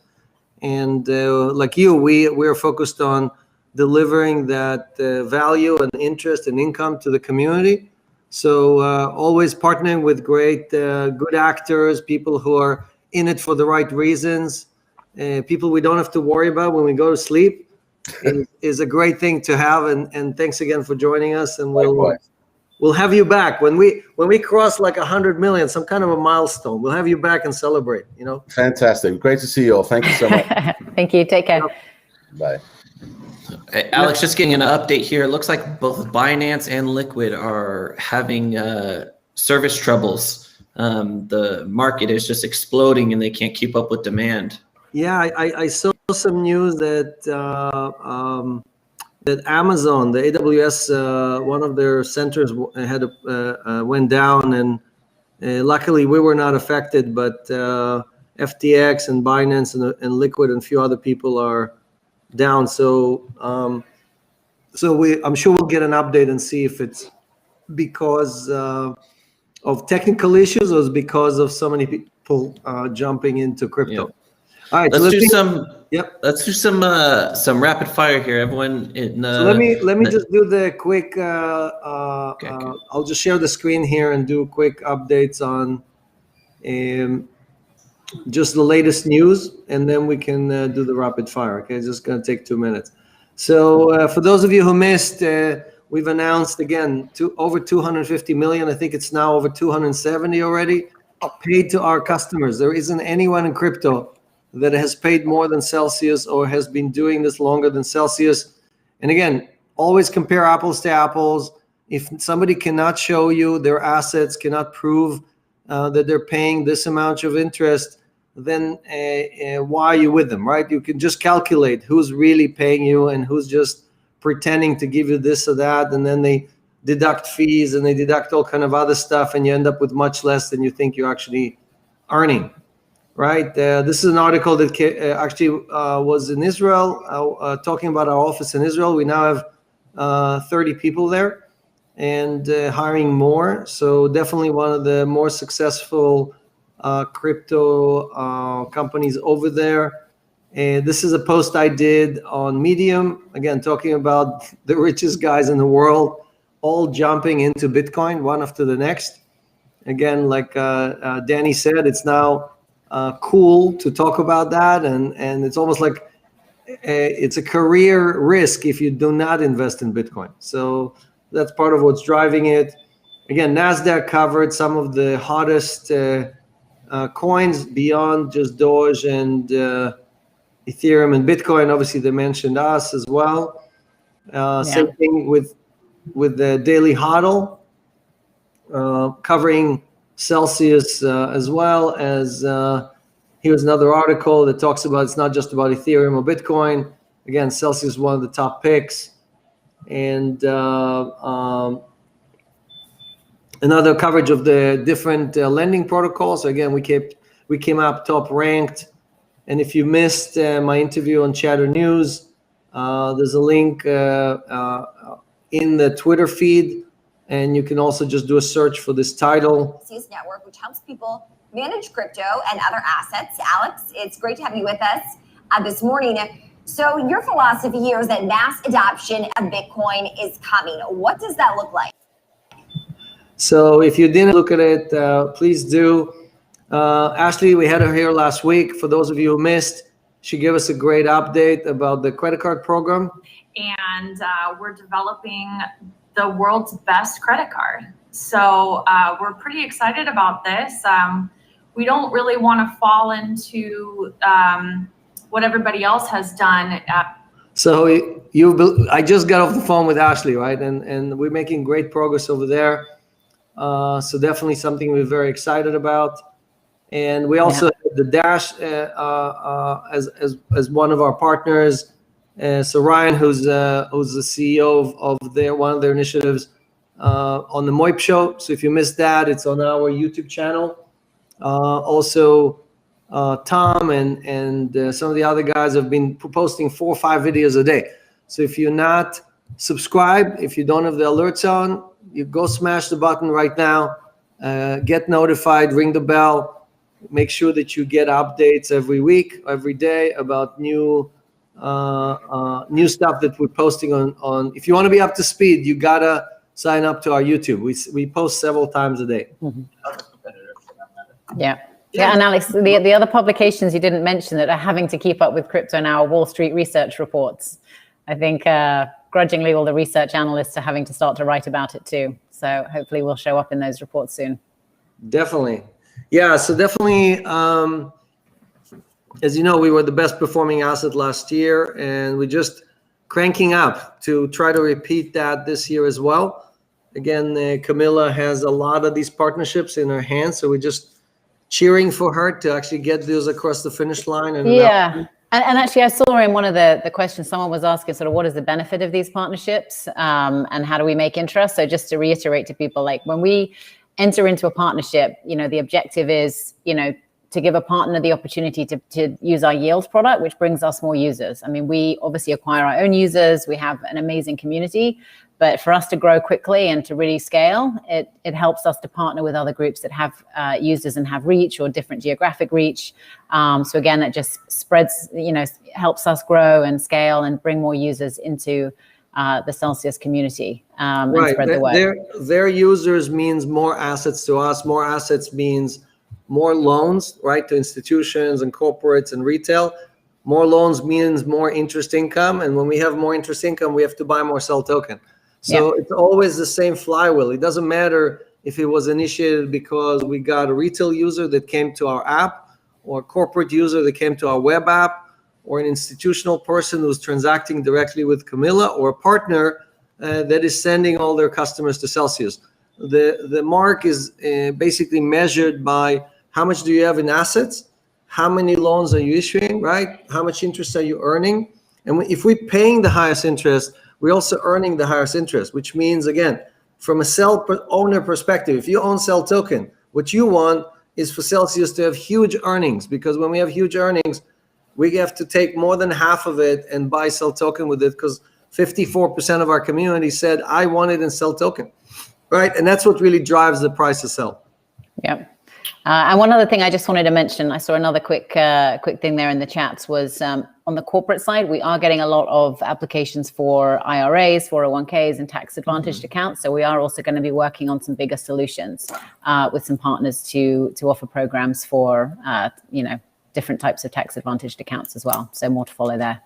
and like you, we are focused on delivering that value and interest and income to the community. So always partnering with great, good actors, people who are in it for the right reasons, people we don't have to worry about when we go to sleep is a great thing to have. And thanks again for joining us. And we'll have you back when we cross like 100 million, some kind of a milestone. We'll have you back and celebrate. Fantastic, great to see you all. Thank you so much. Thank you. Take care. Bye. Hey, Alex, just getting an update here. It looks like both Binance and Liquid are having service troubles. The market is just exploding and they can't keep up with demand. Yeah, I saw some news that that Amazon, the AWS, one of their centers had went down, and luckily we were not affected, but FTX and Binance and Liquid and a few other people are down. So I'm sure we'll get an update and see if it's because of technical issues or it's because of so many people jumping into crypto. Yep. All right, Let's do some rapid fire here, everyone. So let me just do the quick. I'll just share the screen here and do quick updates on just the latest news, and then we can do the rapid fire. Okay, it's just going to take 2 minutes. So for those of you who missed, we've announced again over 250 million. I think it's now over 270 already paid to our customers. There isn't anyone in crypto that has paid more than Celsius or has been doing this longer than Celsius. And again, always compare apples to apples. If somebody cannot show you their assets, cannot prove that they're paying this amount of interest, then why are you with them, right? You can just calculate who's really paying you and who's just pretending to give you this or that, and then they deduct fees and they deduct all kind of other stuff, and you end up with much less than you think you're actually earning. Right. This is an article that actually was in Israel, talking about our office in Israel. We now have 30 people there and hiring more. So definitely one of the more successful crypto companies over there. This is a post I did on Medium, again, talking about the richest guys in the world, all jumping into Bitcoin, one after the next. Again, like Danny said, it's now cool to talk about that, and it's almost like it's a career risk if you do not invest in Bitcoin. So that's part of what's driving it. Again, NASDAQ covered some of the hottest coins beyond just Doge and Ethereum and Bitcoin. Obviously, they mentioned us as well. Same thing with the Daily Hodl, covering Celsius as well as here's another article that talks about it's not just about Ethereum or Bitcoin. Again, Celsius is one of the top picks, and another coverage of the different lending protocols. So again, we came up top ranked. And if you missed my interview on Chatter News, there's a link in the Twitter feed. And you can also just do a search for this title. Celsius Network, which helps people manage crypto and other assets. Alex, it's great to have you with us this morning. So your philosophy here is that mass adoption of Bitcoin is coming. What does that look like? So if you didn't look at it, please do. Ashley, we had her here last week. For those of you who missed, she gave us a great update about the credit card program. And we're developing the world's best credit card. So we're pretty excited about this. We don't really want to fall into what everybody else has done. So I just got off the phone with Ashley, right? And we're making great progress over there. So definitely something we're very excited about. And we also have the Dash as one of our partners. So Ryan, who's the CEO of one of their initiatives on the Moip Show. So if you missed that, it's on our YouTube channel. Also, Tom and some of the other guys have been posting 4 or 5 videos a day. So if you're not subscribed, if you don't have the alerts on, you go smash the button right now. Get notified, ring the bell. Make sure that you get updates every week, every day about new stuff that we're posting on. If you want to be up to speed, you gotta sign up to our YouTube. We post several times a day. Mm-hmm. Yeah, and Alex, the other publications you didn't mention that are having to keep up with crypto now are Wall Street research reports. I think grudgingly all the research analysts are having to start to write about it too. So hopefully we'll show up in those reports soon. Definitely. Yeah, so definitely, as you know, we were the best performing asset last year, and we're just cranking up to try to repeat that this year as well. Again, Camilla has a lot of these partnerships in her hands, so we're just cheering for her to actually get those across the finish line. And And actually, I saw in one of the questions, someone was asking sort of what is the benefit of these partnerships, and how do we make interest? So just to reiterate to people, like when we enter into a partnership, the objective is, to give a partner the opportunity to use our yield product, which brings us more users. I mean, we obviously acquire our own users. We have an amazing community, but for us to grow quickly and to really scale, it helps us to partner with other groups that have users and have reach or different geographic reach. So again, that just spreads, helps us grow and scale and bring more users into the Celsius community, and spread the word. Their users means more assets to us. More assets means more loans, right, to institutions and corporates and retail. More loans means more interest income. And when we have more interest income, we have to buy more Cell token. So It's always the same flywheel. It doesn't matter if it was initiated because we got a retail user that came to our app, or a corporate user that came to our web app, or an institutional person who's transacting directly with Camilla, or a partner that is sending all their customers to Celsius. The mark is basically measured by how much do you have in assets, how many loans are you issuing, right? How much interest are you earning? And if we're paying the highest interest, we're also earning the highest interest, which means, again, from a Cell owner perspective, if you own Cell token, what you want is for Celsius to have huge earnings, because when we have huge earnings, we have to take more than half of it and buy Cell token with it, because 54% of our community said, I want it in Cell token, right? And that's what really drives the price of Cell. Yeah. And one other thing I just wanted to mention, I saw another quick thing there in the chats, was on the corporate side, we are getting a lot of applications for IRAs, 401ks, and tax advantaged accounts. So we are also going to be working on some bigger solutions with some partners to offer programs for different types of tax advantaged accounts as well. So more to follow there.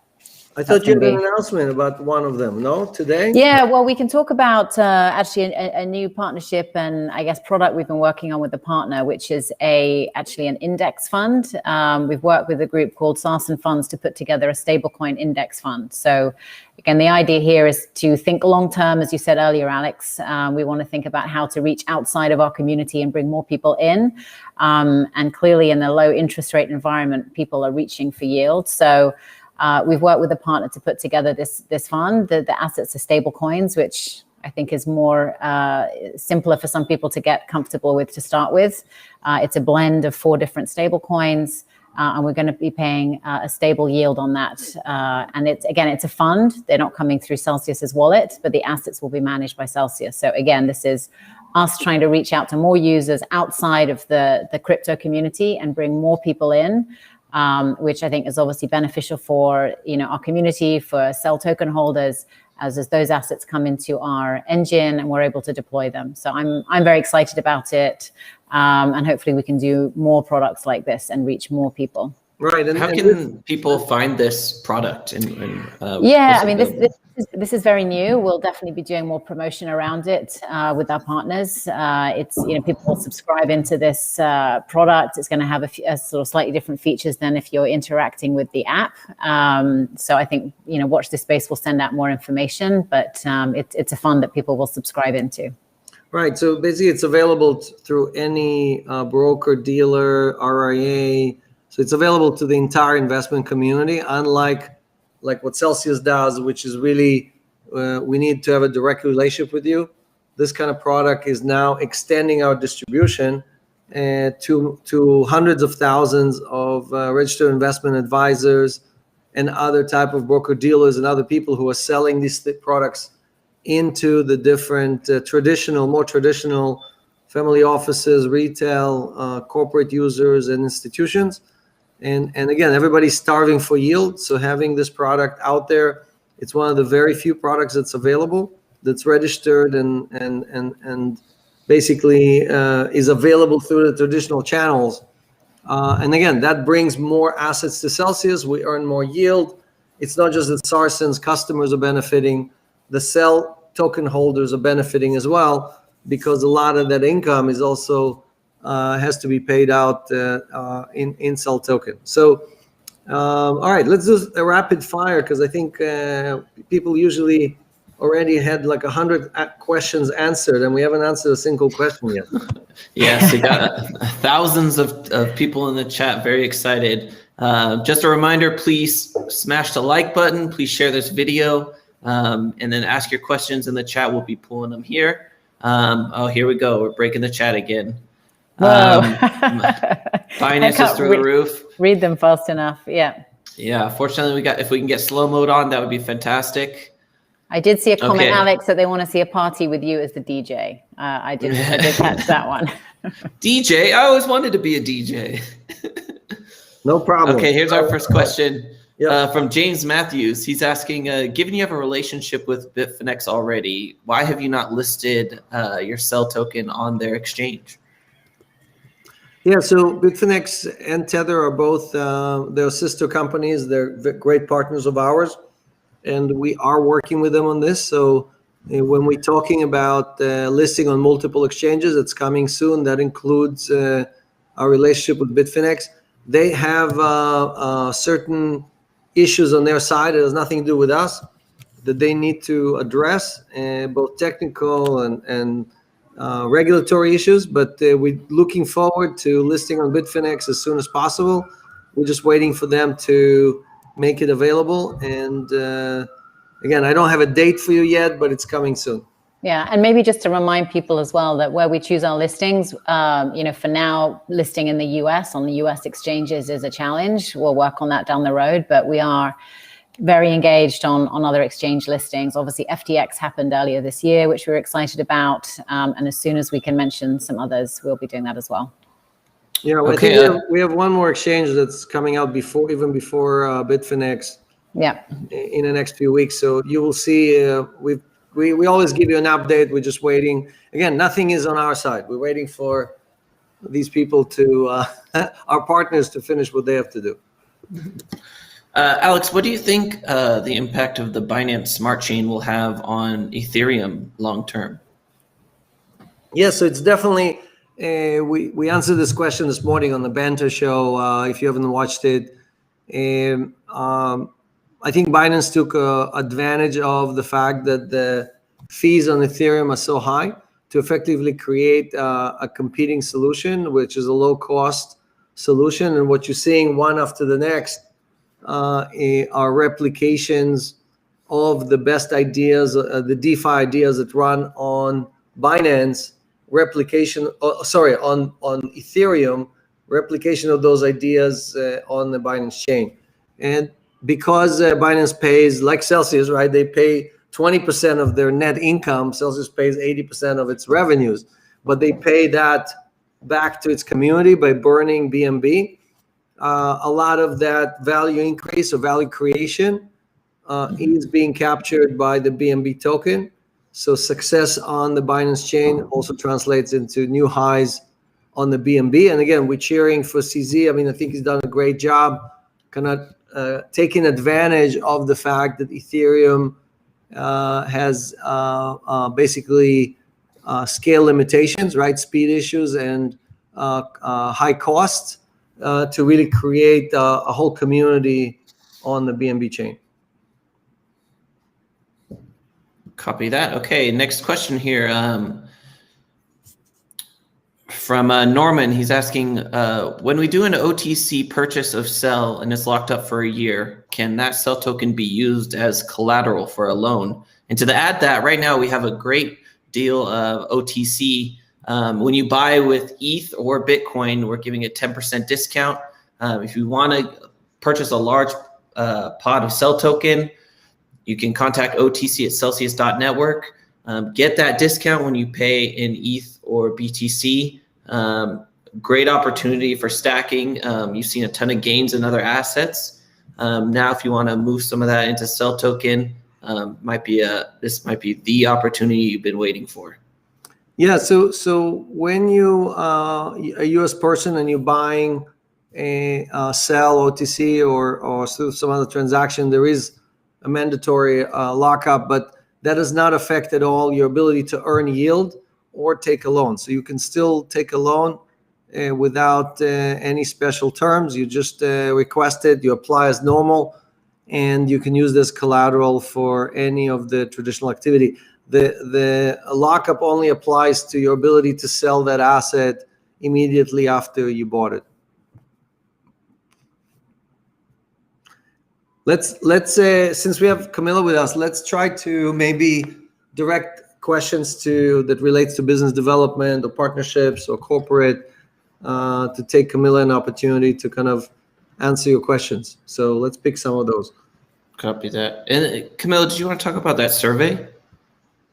I thought you had an announcement about one of them, no? Today? Yeah, well, we can talk about actually a new partnership and I guess product we've been working on with the partner, which is actually an index fund. We've worked with a group called Sarsen Funds to put together a stablecoin index fund. So again, the idea here is to think long term, as you said earlier, Alex. We want to think about how to reach outside of our community and bring more people in. And clearly in the low interest rate environment, people are reaching for yield. So we've worked with a partner to put together this fund. The assets are stable coins, which I think is more simpler for some people to get comfortable with to start with. It's a blend of 4 different stable coins, and we're going to be paying a stable yield on that. And it's a fund. They're not coming through Celsius's wallet, but the assets will be managed by Celsius. So again, this is us trying to reach out to more users outside of the crypto community and bring more people in. Which I think is obviously beneficial for our community, for Cell token holders, as those assets come into our engine and we're able to deploy them. So I'm very excited about it, and hopefully we can do more products like this and reach more people. Right. And how can people find this product? Yeah, I mean, this is very new. We'll definitely be doing more promotion around it with our partners. It's people will subscribe into this product. It's going to have a sort of slightly different features than if you're interacting with the app. So I think watch this space. We'll send out more information, but it's a fund that people will subscribe into. Right. So basically, it's available through any broker, dealer, RIA. So it's available to the entire investment community, unlike what Celsius does, which is really, we need to have a direct relationship with you. This kind of product is now extending our distribution to hundreds of thousands of registered investment advisors and other type of broker dealers and other people who are selling these products into the different more traditional family offices, retail, corporate users, and institutions. And again, everybody's starving for yield. So having this product out there, it's one of the very few products that's available, that's registered and basically is available through the traditional channels. And again, that brings more assets to Celsius. We earn more yield. It's not just that Sarsen's customers are benefiting, the Cell token holders are benefiting as well, because a lot of that income is also has to be paid out in Cell token. So, all right, let's do a rapid fire, because I think people usually already had like 100 questions answered, and we haven't answered a single question yet. Yes, we got thousands of people in the chat, very excited. Just a reminder, please smash the like button. Please share this video, and then ask your questions in the chat. We'll be pulling them here. Oh, here we go. We're breaking the chat again. Finance is through the roof. Read them fast enough. Yeah. Yeah. Fortunately, if we can get slow mode on, that would be fantastic. I did see a comment, Okay. Alex, that they want to see a party with you as the DJ. I did catch that one. DJ, I always wanted to be a DJ. No problem. Okay, here's our first question Yeah. from James Matthews. He's asking, given you have a relationship with Bitfinex already, why have you not listed your Cell token on their exchange? Yeah, so Bitfinex and Tether are both they're sister companies. They're great partners of ours, and we are working with them on this. So when we're talking about listing on multiple exchanges, it's coming soon. That includes our relationship with Bitfinex. They have certain issues on their side. It has nothing to do with us that they need to address, both technical and regulatory issues. But we're looking forward to listing on Bitfinex as soon as possible. We're just waiting for them to make it available. And again, I don't have a date for you yet, but it's coming soon. Yeah, and maybe just to remind people as well that where we choose our listings, for now, listing in the US on the US exchanges is a challenge. We'll work on that down the road, but we are very engaged on other exchange listings. Obviously, FTX happened earlier this year, which we were excited about. And as soon as we can mention some others, we'll be doing that as well. Yeah, Okay, I think we have one more exchange that's coming out before Bitfinex. Yeah. In the next few weeks. So you will see. We always give you an update. We're just waiting. Again, nothing is on our side. We're waiting for these people to our partners to finish what they have to do. Alex, what do you think the impact of the Binance Smart Chain will have on Ethereum long term? Yeah, so it's definitely we answered this question this morning on the Banter show. If you haven't watched it, I think Binance took advantage of the fact that the fees on Ethereum are so high to effectively create a competing solution, which is a low-cost solution. And what you're seeing one after the next are replications of the best ideas, the DeFi ideas that run on Binance, on Ethereum, replication of those ideas on the Binance chain. And because Binance pays, like Celsius, right? They pay 20% of their net income. Celsius pays 80% of its revenues, but they pay that back to its community by burning BNB. A lot of that value increase or value creation is being captured by the BNB token. So success on the Binance chain also translates into new highs on the BNB. And again, we're cheering for CZ. I mean, I think he's done a great job taking advantage of the fact that Ethereum has basically scale limitations, right? Speed issues and high costs to really create a whole community on the BNB chain. Copy that. Okay, next question here. From Norman, he's asking, when we do an OTC purchase of Cell and it's locked up for a year, can that Cell token be used as collateral for a loan? And to add that, right now we have a great deal of OTC. When you buy with ETH or Bitcoin, we're giving a 10% discount. If you want to purchase a large pot of Cell token, you can contact OTC at Celsius.network. Get that discount when you pay in ETH or BTC. Great opportunity for stacking. You've seen a ton of gains in other assets. Now, if you want to move some of that into Cell token, this might be the opportunity you've been waiting for. Yeah. So when you a U.S. person and you're buying a Cell OTC or some other transaction, there is a mandatory lockup, but that does not affect at all your ability to earn yield or take a loan. So you can still take a loan without any special terms. You just request it, you apply as normal, and you can use this collateral for any of the traditional activity. The lockup only applies to your ability to sell that asset immediately after you bought it. let's since we have Camilla with us, let's try to maybe direct questions that relates to business development or partnerships or corporate, to take Camilla an opportunity to kind of answer your questions. So let's pick some of those. Copy that. And Camilla, did you want to talk about that survey?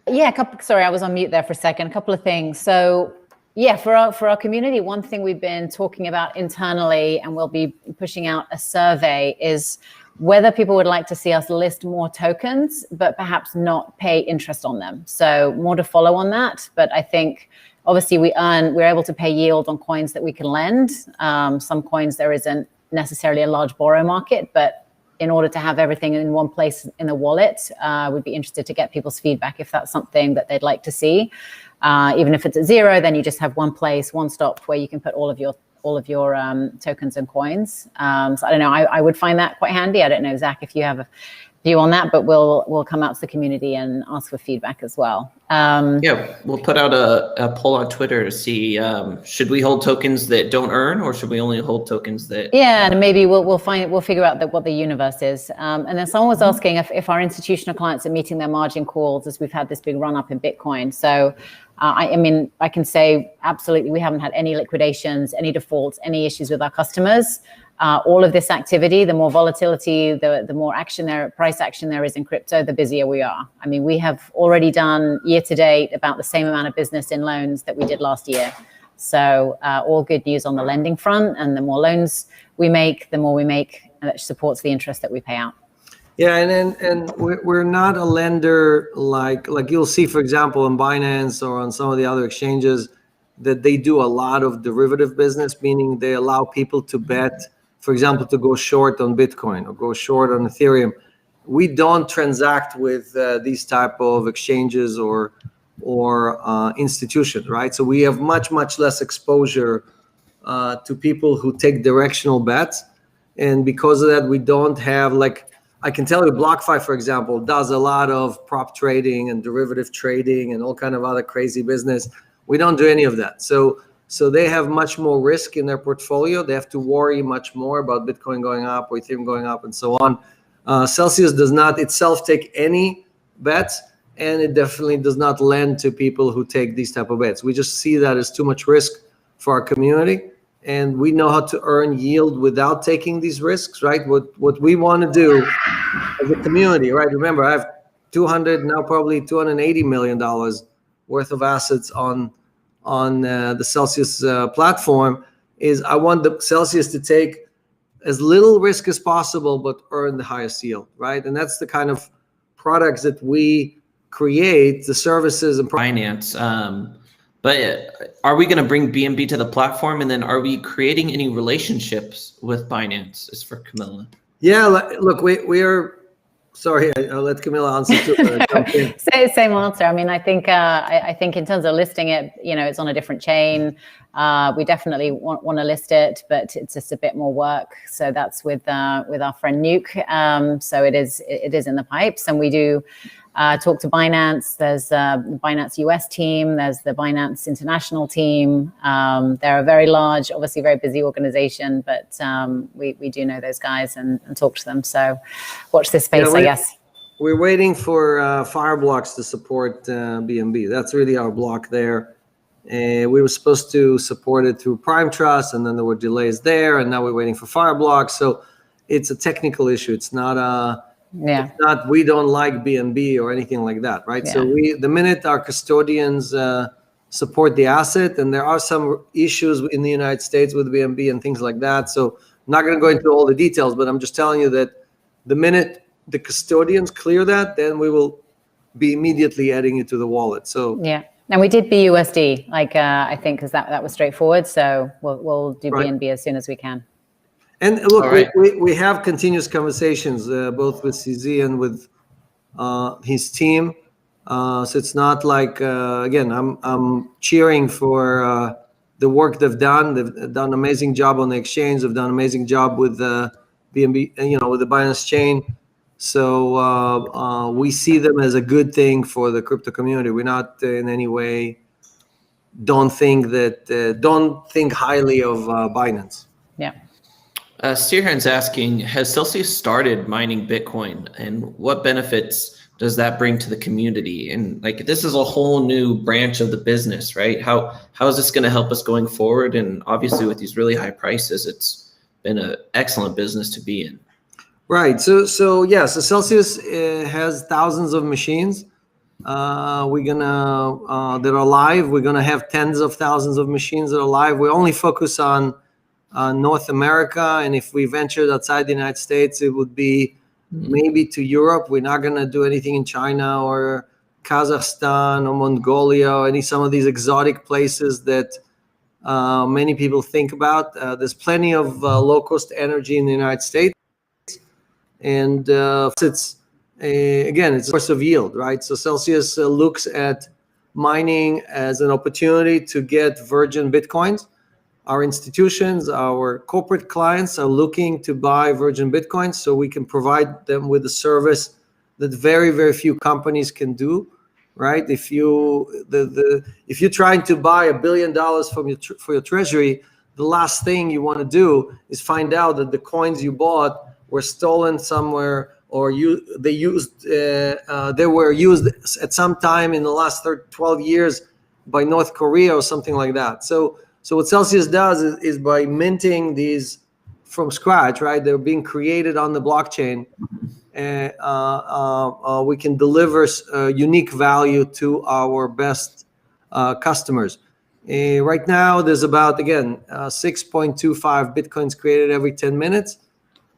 Yeah, sorry, I was on mute there for a second. A couple of things. So yeah, for our community, one thing we've been talking about internally, and we'll be pushing out a survey, is whether people would like to see us list more tokens, but perhaps not pay interest on them. So more to follow on that. But I think obviously we're able to pay yield on coins that we can lend. Some coins there isn't necessarily a large borrow market, but in order to have everything in one place in the wallet, we'd be interested to get people's feedback if that's something that they'd like to see. Even if it's at zero, then you just have one place, one stop where you can put all of your tokens and coins. So I don't know, I would find that quite handy. I don't know, Zach, if you have a view on that, but we'll come out to the community and ask for feedback as well. Yeah, we'll put out a poll on Twitter to see, should we hold tokens that don't earn, or should we only hold tokens that? Yeah, and maybe we'll figure out what the universe is. And then someone was asking if our institutional clients are meeting their margin calls as we've had this big run up in Bitcoin. So I mean, I can say absolutely we haven't had any liquidations, any defaults, any issues with our customers. All of this activity, the more volatility, the more action price action there is in crypto, the busier we are. I mean, we have already done year to date about the same amount of business in loans that we did last year. So all good news on the lending front, and the more loans we make, the more we make, and that supports the interest that we pay out. Yeah, and we're not a lender like you'll see, for example, on Binance or on some of the other exchanges, that they do a lot of derivative business, meaning they allow people to bet, for example, to go short on Bitcoin or go short on Ethereum. We don't transact with these type of exchanges or institutions, right? So we have much less exposure to people who take directional bets, and because of that, we don't have, like, I can tell you, BlockFi, for example, does a lot of prop trading and derivative trading and all kind of other crazy business. We don't do any of that. So they have much more risk in their portfolio. They have to worry much more about Bitcoin going up or Ethereum going up and so on. Celsius does not itself take any bets, and it definitely does not lend to people who take these type of bets. We just see that as too much risk for our community, and we know how to earn yield without taking these risks, right? What we want to do as a community, right? Remember, I have probably $280 million worth of assets on the Celsius platform. Is I want the Celsius to take as little risk as possible, but earn the highest yield, right? And that's the kind of products that we create, the services and finance. But are we going to bring BNB to the platform, and then are we creating any relationships with Binance? Is for Camilla. Yeah, look, we are. Sorry, I'll let Camilla answer too. Same answer. I mean, I think in terms of listing it, it's on a different chain. We definitely want to list it, but it's just a bit more work. So that's with our friend Nuke. So it is in the pipes, and we do talk to Binance. There's the Binance US team. There's the Binance International team. They're a very large, obviously very busy organization, but we do know those guys and talk to them. So watch this space, I guess. We're waiting for Fireblocks to support BNB. That's really our block there. We were supposed to support it through Prime Trust, and then there were delays there, and now we're waiting for Fireblocks. So it's a technical issue. It's not it's not, we don't like BNB or anything like that, right? Yeah. So the minute our custodians support the asset, and there are some issues in the United States with BNB and things like that. So I'm not going to go into all the details, but I'm just telling you that the minute the custodians clear that, then we will be immediately adding it to the wallet. So yeah. And we did BUSD, I think, because that was straightforward. So we'll do BNB as soon as we can. And look, right. we have continuous conversations, both with CZ and with his team. So it's not like, again, I'm cheering for the work they've done. They've done an amazing job on the exchange. They've done an amazing job with BNB, with the Binance chain. So we see them as a good thing for the crypto community. We're not in any way don't think highly of Binance. Yeah. Steerhand's asking, has Celsius started mining Bitcoin, and what benefits does that bring to the community? And like, this is a whole new branch of the business, right? How is this going to help us going forward? And obviously with these really high prices, it's been an excellent business to be in. Right. So Celsius has thousands of machines. We're gonna that are live. We're gonna have tens of thousands of machines that are live. We only focus on North America, and if we ventured outside the United States, it would be maybe to Europe. We're not gonna do anything in China or Kazakhstan or Mongolia or some of these exotic places that many people think about. There's plenty of low-cost energy in the United States, and it's a source of yield, right? So Celsius looks at mining as an opportunity to get virgin Bitcoins. Our institutions, our corporate clients are looking to buy virgin Bitcoins so we can provide them with a service that very, very few companies can do, right? If you're trying to buy $1 billion for your treasury, the last thing you want to do is find out that the coins you bought were stolen somewhere, or they were used at some time in the last 12 years by North Korea or something like that. So what Celsius does is by minting these from scratch, right? They're being created on the blockchain. We can deliver unique value to our best customers. Right now, there's about, 6.25 Bitcoins created every 10 minutes.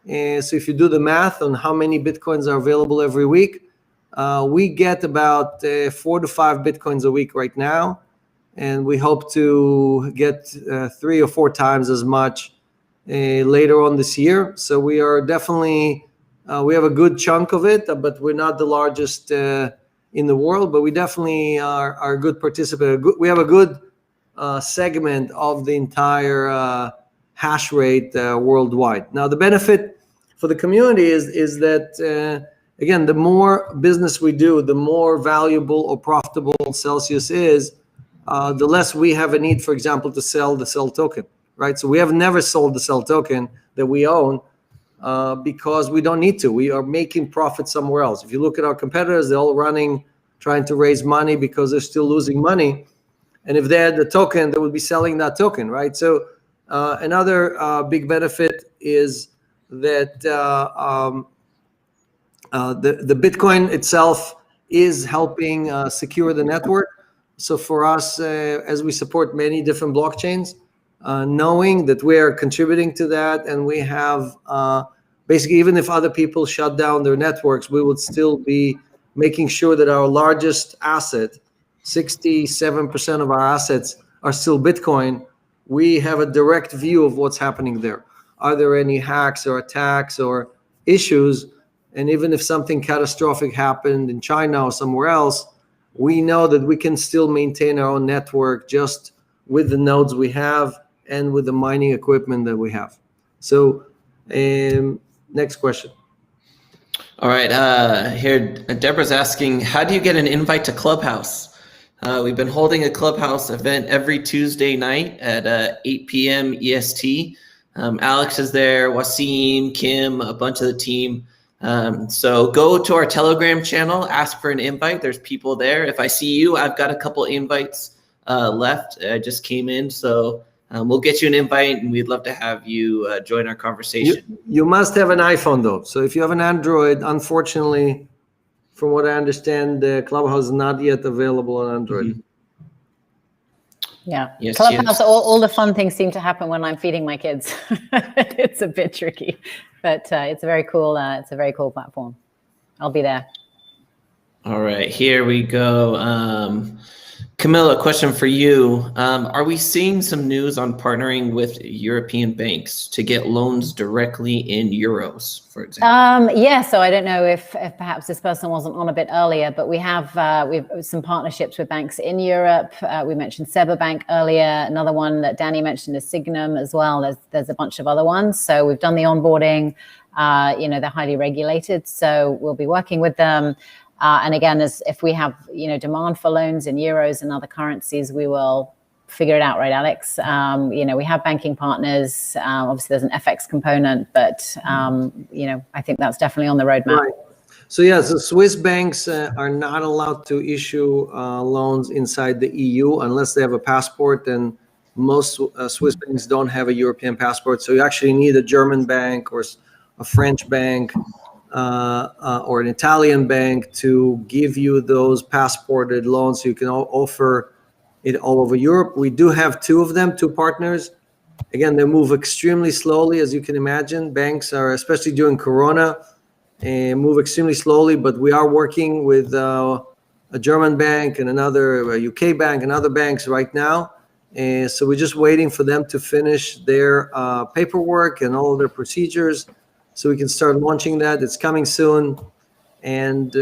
So if you do the math on how many Bitcoins are available every week, we get about 4 to 5 Bitcoins a week right now. And we hope to get 3 or 4 times as much later on this year. So we are definitely, we have a good chunk of it, but we're not the largest in the world, but we definitely are a good participant. We have a good segment of the entire hash rate worldwide. Now, the benefit for the community is that, again, the more business we do, the more valuable or profitable Celsius is, the less we have a need, for example, to sell the Cell token, right? So we have never sold the Cell token that we own because we don't need to. We are making profit somewhere else. If you look at our competitors, they're all trying to raise money because they're still losing money. And if they had the token, they would be selling that token, right? So another big benefit is that the Bitcoin itself is helping secure the network. So for us, as we support many different blockchains, knowing that we are contributing to that, and we have basically, even if other people shut down their networks, we would still be making sure that our largest asset, 67% of our assets are still Bitcoin. We have a direct view of what's happening there. Are there any hacks or attacks or issues? And even if something catastrophic happened in China or somewhere else, we know that we can still maintain our own network just with the nodes we have and with the mining equipment that we have. So next question. All right, here Deborah's asking, how do you get an invite to Clubhouse? We've been holding a Clubhouse event every Tuesday night at 8 p.m. EST. Alex is there, Wasim, Kim, a bunch of the team. So go to our Telegram channel, ask for an invite. There's people there. If I see you, I've got a couple invites left. I just came in, so we'll get you an invite, and we'd love to have you join our conversation. You must have an iPhone, though. So if you have an Android, unfortunately, from what I understand, the Clubhouse is not yet available on Android. Mm-hmm. Yeah, yes, Clubhouse. yes. All the fun things seem to happen when I'm feeding my kids. It's a bit tricky, but it's a very cool. It's a very cool platform. I'll be there. All right, here we go. Camilla, question for you. Are we seeing some news on partnering with European banks to get loans directly in euros, for example? Yeah, so I don't know if perhaps this person wasn't on a bit earlier, but we have some partnerships with banks in Europe. We mentioned Seba Bank earlier. Another one that Danny mentioned is Signum as well. There's a bunch of other ones. So we've done the onboarding. They're highly regulated, so we'll be working with them. And again, if we have demand for loans in euros and other currencies, we will figure it out, right, Alex? We have banking partners. Obviously, there's an FX component, but I think that's definitely on the roadmap. Right. So so Swiss banks are not allowed to issue loans inside the EU unless they have a passport, and most Swiss banks don't have a European passport. So you actually need a German bank or a French bank or an Italian bank to give you those passported loans, so you can offer it all over Europe. We do have two of them, two partners. Again, they move extremely slowly, as you can imagine. Banks are, especially during Corona, move extremely slowly, but we are working with a German bank and another UK bank and other banks right now. So we're just waiting for them to finish their paperwork and all of their procedures so we can start launching that. It's coming soon, and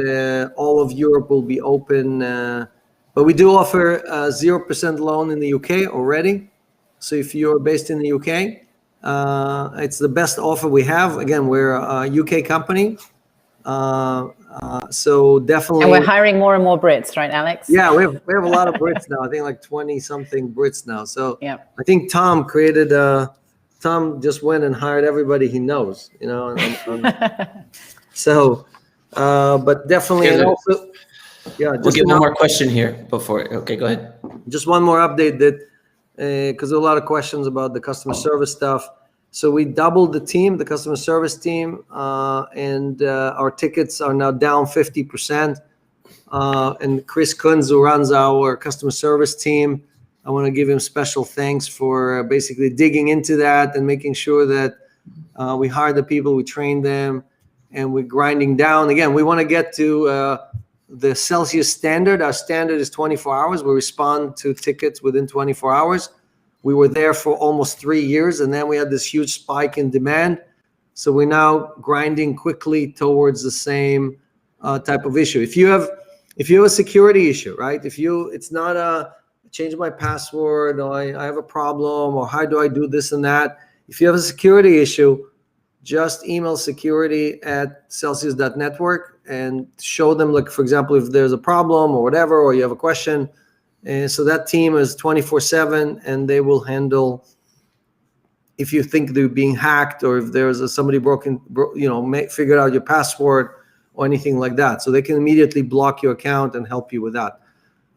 all of Europe will be open. But we do offer a 0% loan in the UK already. So if you're based in the UK, it's the best offer we have. Again, we're a UK company. So definitely. And we're hiring more and more Brits, right, Alex? Yeah, we have a lot of Brits now. I think like 20 something Brits now. So yeah. I think Tom just went and hired everybody he knows, so, but definitely, and also, yeah. We'll get one more question here before. Okay, go ahead. Just one more update that, because there are a lot of questions about the customer service stuff. So we doubled the customer service team, and our tickets are now down 50%. And Chris Kunz, who runs our customer service team, I want to give him special thanks for basically digging into that and making sure that we hire the people, we train them, and we're grinding down. Again, we want to get to the Celsius standard. Our standard is 24 hours. We respond to tickets within 24 hours. We were there for almost 3 years, and then we had this huge spike in demand. So we're now grinding quickly towards the same type of issue. If you have a security issue, right? It's not a change my password, or I have a problem, or how do I do this and that? If you have a security issue, just email security@celsius.network and show them, like, for example, if there's a problem or whatever, or you have a question. And so that team is 24/7, and they will handle if you think they're being hacked, or if there's somebody figured out your password or anything like that. So they can immediately block your account and help you with that.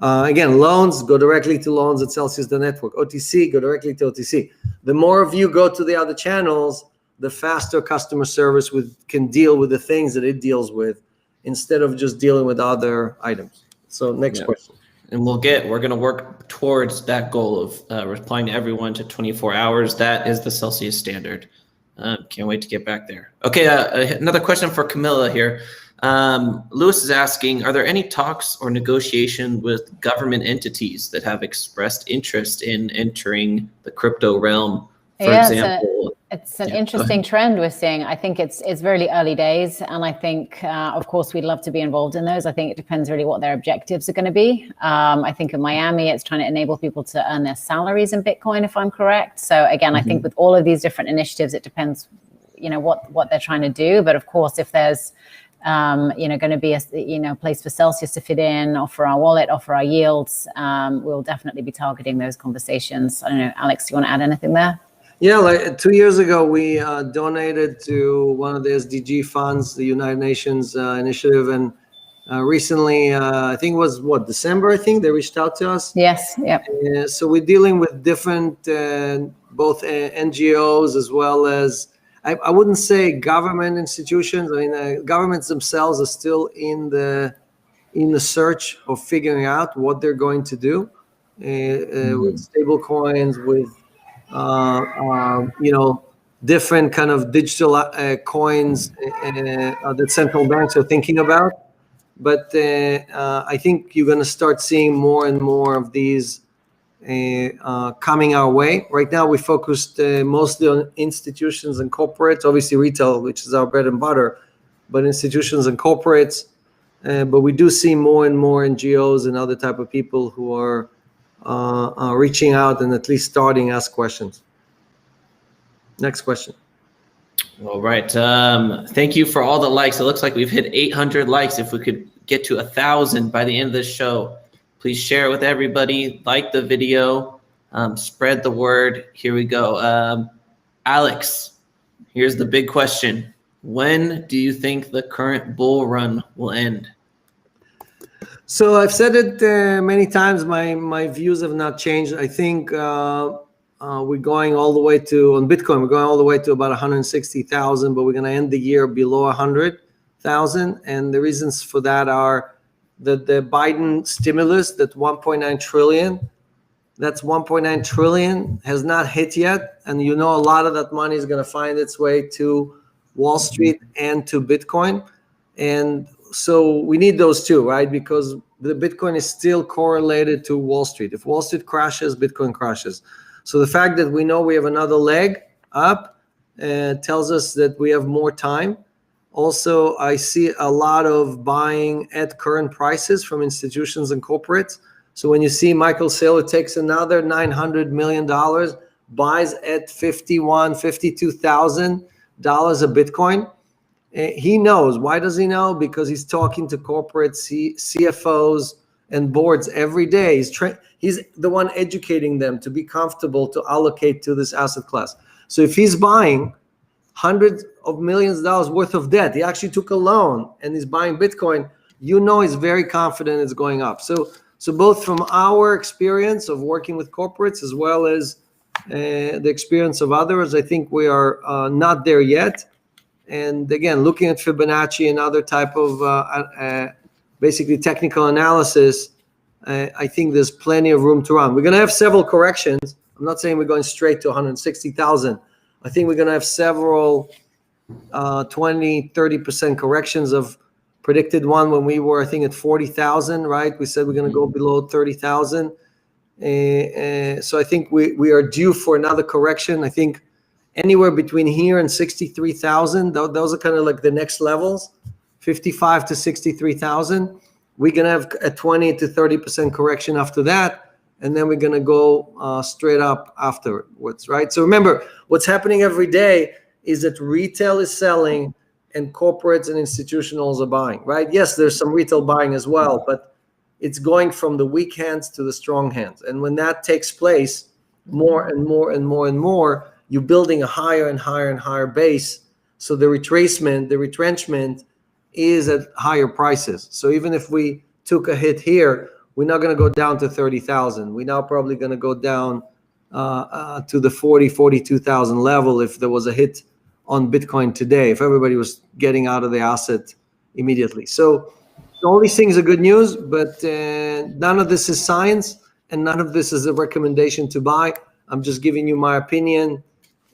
Again, loans, go directly to loans@celsius.network. OTC, go directly to OTC. The more of you go to the other channels, the faster customer service can deal with the things that it deals with, instead of just dealing with other items. So next question. And we're going to work towards that goal of replying to everyone to 24 hours. That is the Celsius standard. Can't wait to get back there. Okay, another question for Camilla here. Lewis is asking, are there any talks or negotiation with government entities that have expressed interest in entering the crypto realm? For example, it's an interesting trend we're seeing. I think it's very early days, and I think, of course, we'd love to be involved in those. I think it depends really what their objectives are going to be. I think in Miami, it's trying to enable people to earn their salaries in Bitcoin, if I'm correct. So again, I think with all of these different initiatives, it depends, what they're trying to do. But of course, if there's going to be a place for Celsius to fit in, offer our wallet, offer our yields, we'll definitely be targeting those conversations. I don't know, Alex, do you want to add anything there? Yeah, like 2 years ago, we donated to one of the SDG funds, the United Nations initiative, and recently, I think it was December, I think they reached out to us. Yes, yeah. So we're dealing with different, both NGOs as well as, I wouldn't say government institutions. I mean, governments themselves are still in the search of figuring out what they're going to do with stable coins, with different kind of digital coins that central banks are thinking about. But I think you're going to start seeing more and more of these coming our way. Right now, we focused mostly on institutions and corporates, obviously retail, which is our bread and butter, but institutions and corporates. But we do see more and more NGOs and other type of people who are reaching out and at least starting to ask questions. Next question. All right. Thank you for all the likes. It looks like we've hit 800 likes. If we could get to 1,000 by the end of this show, please share it with everybody. Like the video. Spread the word. Here we go. Alex, here's the big question. When do you think the current bull run will end? So I've said it many times. My views have not changed. I think we're going all the way to, on Bitcoin, we're going all the way to about 160,000, but we're going to end the year below 100,000. And the reasons for that are that the Biden stimulus, that 1.9 trillion, that's 1.9 trillion has not hit yet. And a lot of that money is going to find its way to Wall Street and to Bitcoin. And so we need those two, right? Because the Bitcoin is still correlated to Wall Street. If Wall Street crashes, Bitcoin crashes. So the fact that we know we have another leg up tells us that we have more time. Also, I see a lot of buying at current prices from institutions and corporates. So when you see Michael Saylor takes another $900 million, buys at $51,000, $52,000 a Bitcoin, he knows. Why does he know? Because he's talking to corporate CFOs and boards every day. He's the one educating them to be comfortable to allocate to this asset class. So if he's buying hundreds of millions of dollars worth of debt, he actually took a loan and he's buying Bitcoin, he's very confident it's going up. So both from our experience of working with corporates as well as the experience of others, I think we are not there yet. And again, looking at Fibonacci and other type of basically technical analysis, I think there's plenty of room to run. We're going to have several corrections. I'm not saying we're going straight to 160,000. I think we're going to have several 20, 30% corrections of predicted one when we were, I think, at 40,000, right? We said we're going to go below 30,000. So I think we are due for another correction. I think anywhere between here and 63,000, those are kind of like the next levels, 55 to 63,000. We're going to have a 20 to 30% correction after that, and then we're going to go straight up afterwards, right? So remember, what's happening every day is that retail is selling and corporates and institutionals are buying, right? Yes, there's some retail buying as well, but it's going from the weak hands to the strong hands. And when that takes place, more and more and more and more, you're building a higher and higher and higher base. So the retrenchment is at higher prices. So even if we took a hit here, we're not going to go down to 30,000. We're now probably going to go down to the 40, 42,000 level if there was a hit on Bitcoin today, if everybody was getting out of the asset immediately. So all these things are good news, but none of this is science and none of this is a recommendation to buy. I'm just giving you my opinion,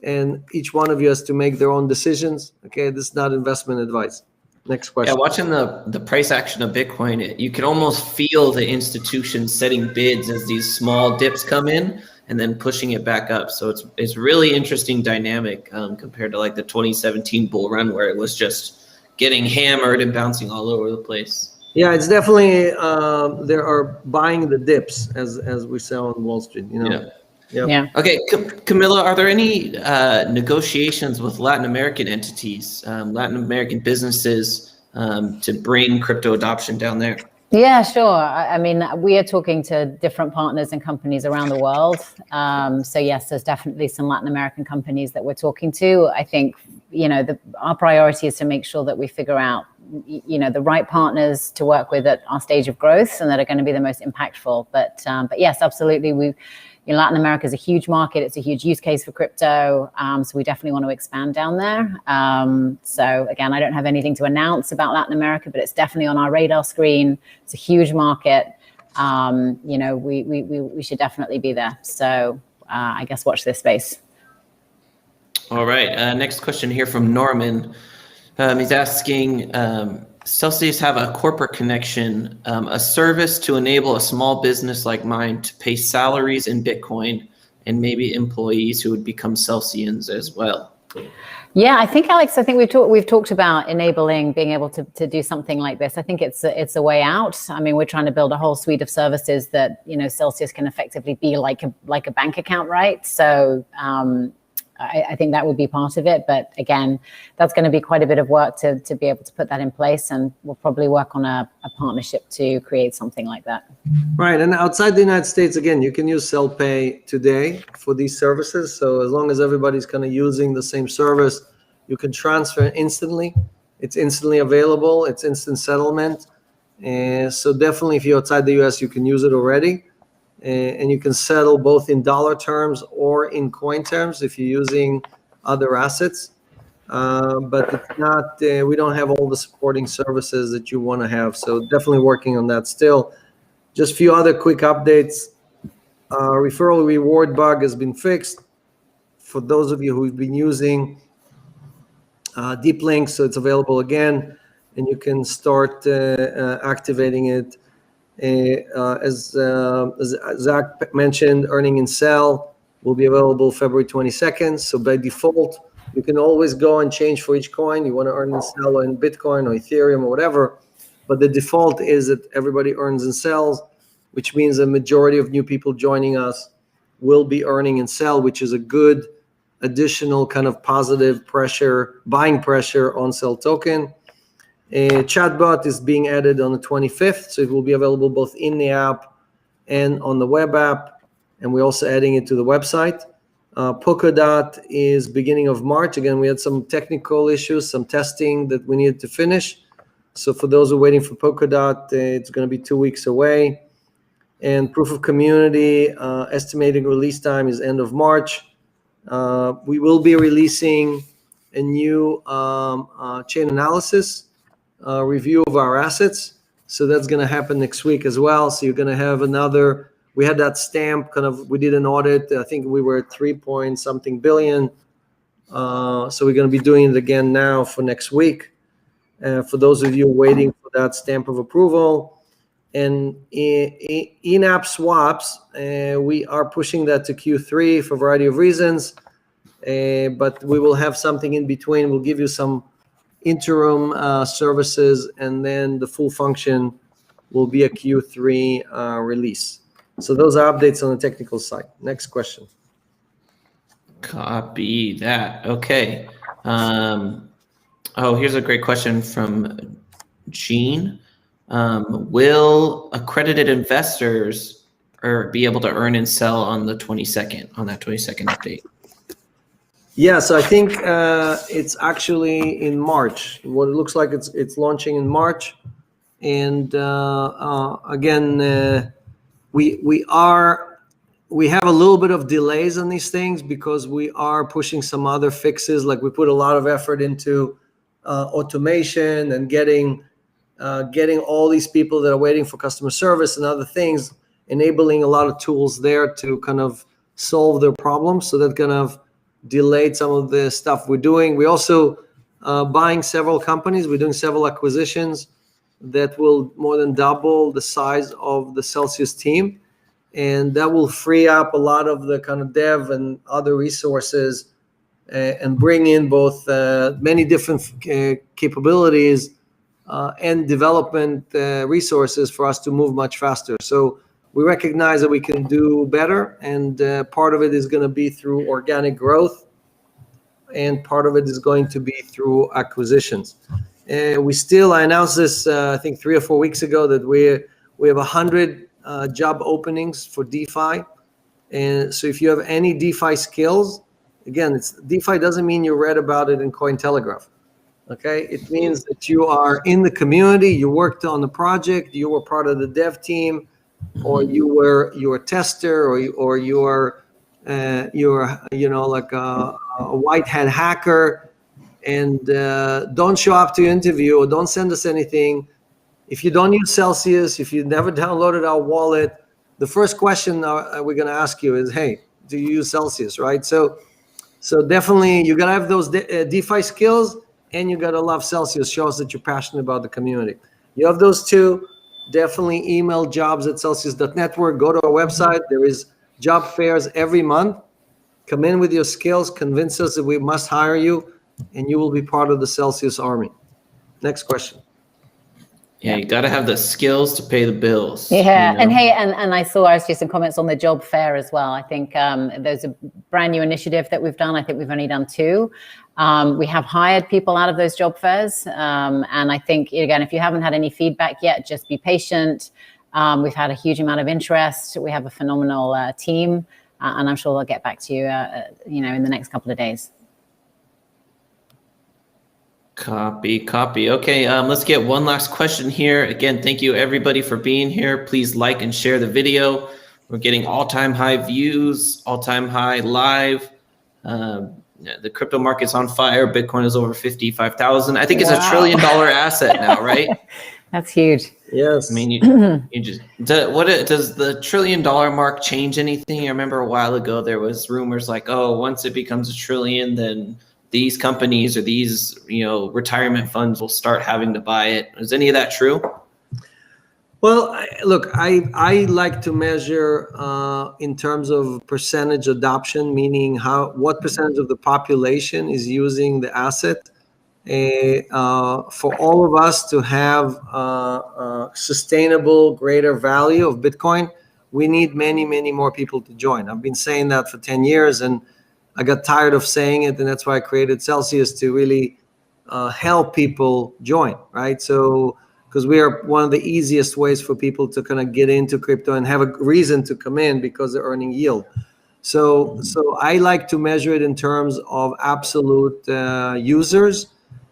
and each one of you has to make their own decisions. Okay, this is not investment advice. Next question. Yeah, watching the price action of Bitcoin, you can almost feel the institutions setting bids as these small dips come in and then pushing it back up. So it's really interesting dynamic compared to like the 2017 bull run where it was just getting hammered and bouncing all over the place. Yeah, it's definitely there are buying the dips as we say on Wall Street. Yeah. Yep. Yeah. Okay, Camilla, are there any negotiations with Latin American entities, Latin American businesses to bring crypto adoption down there? Yeah, sure. I mean, we are talking to different partners and companies around the world. So yes, there's definitely some Latin American companies that we're talking to. I think, our priority is to make sure that we figure out, the right partners to work with at our stage of growth and that are going to be the most impactful. But yes, absolutely. Latin America is a huge market. It's a huge use case for crypto. So we definitely want to expand down there. So again, I don't have anything to announce about Latin America, but it's definitely on our radar screen. It's a huge market. We should definitely be there. So I guess watch this space. All right. Next question here from Norman. He's asking, Celsius have a corporate connection, a service to enable a small business like mine to pay salaries in Bitcoin and maybe employees who would become Celsians as well. Yeah, I think, Alex, we've talked about enabling being able to do something like this. I think it's a way out. I mean, we're trying to build a whole suite of services that, Celsius can effectively be like a bank account, right? So I think that would be part of it. But again, that's going to be quite a bit of work to be able to put that in place. And we'll probably work on a partnership to create something like that. Right. And outside the United States, again, you can use SellPay today for these services. So as long as everybody's kind of using the same service, you can transfer instantly. It's instantly available. It's instant settlement. And so definitely if you're outside the US, you can use it already. And you can settle both in dollar terms or in coin terms if you're using other assets. But it's not, we don't have all the supporting services that you want to have. So definitely working on that still. Just a few other quick updates. Referral reward bug has been fixed. For those of you who've been using Deep Links, so it's available again, and you can start activating it. As Zach mentioned, earning and sell will be available February 22nd. So by default, you can always go and change for each coin. You want to earn and sell in Bitcoin or Ethereum or whatever. But the default is that everybody earns and sells, which means a majority of new people joining us will be earning and sell, which is a good additional kind of positive pressure, buying pressure on Sell Token. A chatbot is being added on the 25th, so it will be available both in the app and on the web app, and we're also adding it to the website. Polkadot is beginning of March. Again, we had some technical issues, some testing that we needed to finish. So for those who are waiting for Polkadot, it's going to be 2 weeks away. And proof of community, estimated release time is end of March. We will be releasing a new chain analysis review of our assets. So that's going to happen next week as well. So you're going to have another, we had that stamp kind of, we did an audit. I think we were at 3-point-something billion. So we're going to be doing it again now for next week. For those of you waiting for that stamp of approval. And in-app swaps, we are pushing that to Q3 for a variety of reasons. But we will have something in between. We'll give you some interim services, and then the full function will be a Q3 release. So those are updates on the technical side. Next question. Copy that. Okay. Here's a great question from Gene. Will accredited investors be able to earn and sell on the 22nd, on that 22nd update? Yeah, so I think it's actually in March. What it looks like, it's launching in March, and again, we have a little bit of delays on these things because we are pushing some other fixes. Like we put a lot of effort into automation and getting all these people that are waiting for customer service and other things, enabling a lot of tools there to kind of solve their problems. So that kind of delayed some of the stuff we're doing. We also buying several companies. We're doing several acquisitions that will more than double the size of the Celsius team. And that will free up a lot of the kind of dev and other resources and bring in both many different capabilities and development resources for us to move much faster. So we recognize that we can do better, and part of it is going to be through organic growth, and part of it is going to be through acquisitions. I announced this, I think 3 or 4 weeks ago, that we have 100 job openings for DeFi. And so if you have any DeFi skills, again, DeFi doesn't mean you read about it in Cointelegraph. Okay, it means that you are in the community, you worked on the project, you were part of the dev team, or you were a tester, or you're like a white hat hacker, and don't show up to your interview or don't send us anything. If you don't use Celsius, if you never downloaded our wallet, the first question we're going to ask you is, hey, do you use Celsius, right? So definitely you got to have those DeFi skills, and you got to love Celsius. Shows that you're passionate about the community. You have those two, definitely email jobs@celsius.network. Go to our website. There is job fairs every month. Come in with your skills, convince us that we must hire you, and you will be part of the Celsius army. Next question. Yeah, you got to have the skills to pay the bills. Yeah, you know? and hey, and I saw some comments on the job fair as well. I think there's a brand new initiative that we've done. I think we've only done 2. We have hired people out of those job fairs, and I think again, if you haven't had any feedback yet, just be patient. We've had a huge amount of interest. We have a phenomenal team, and I'm sure they'll get back to you, in the next couple of days. Copy. Okay, let's get one last question here. Again, thank you everybody for being here. Please like and share the video. We're getting all-time high views, all-time high live. The crypto market's on fire. Bitcoin is over 55,000. I think it's $1 trillion asset now, right? That's huge. Yes. I mean, you just does the $1 trillion mark change anything? I remember a while ago there was rumors like, oh, once it becomes $1 trillion, then these companies or these retirement funds will start having to buy it. Is any of that true? Well, look, I like to measure in terms of percentage adoption, meaning what percentage of the population is using the asset. For all of us to have sustainable greater value of Bitcoin, we need many, many more people to join. I've been saying that for 10 years, and I got tired of saying it, and that's why I created Celsius, to really help people join, right? So, because we are one of the easiest ways for people to kind of get into crypto and have a reason to come in because they're earning yield. So I like to measure it in terms of absolute users,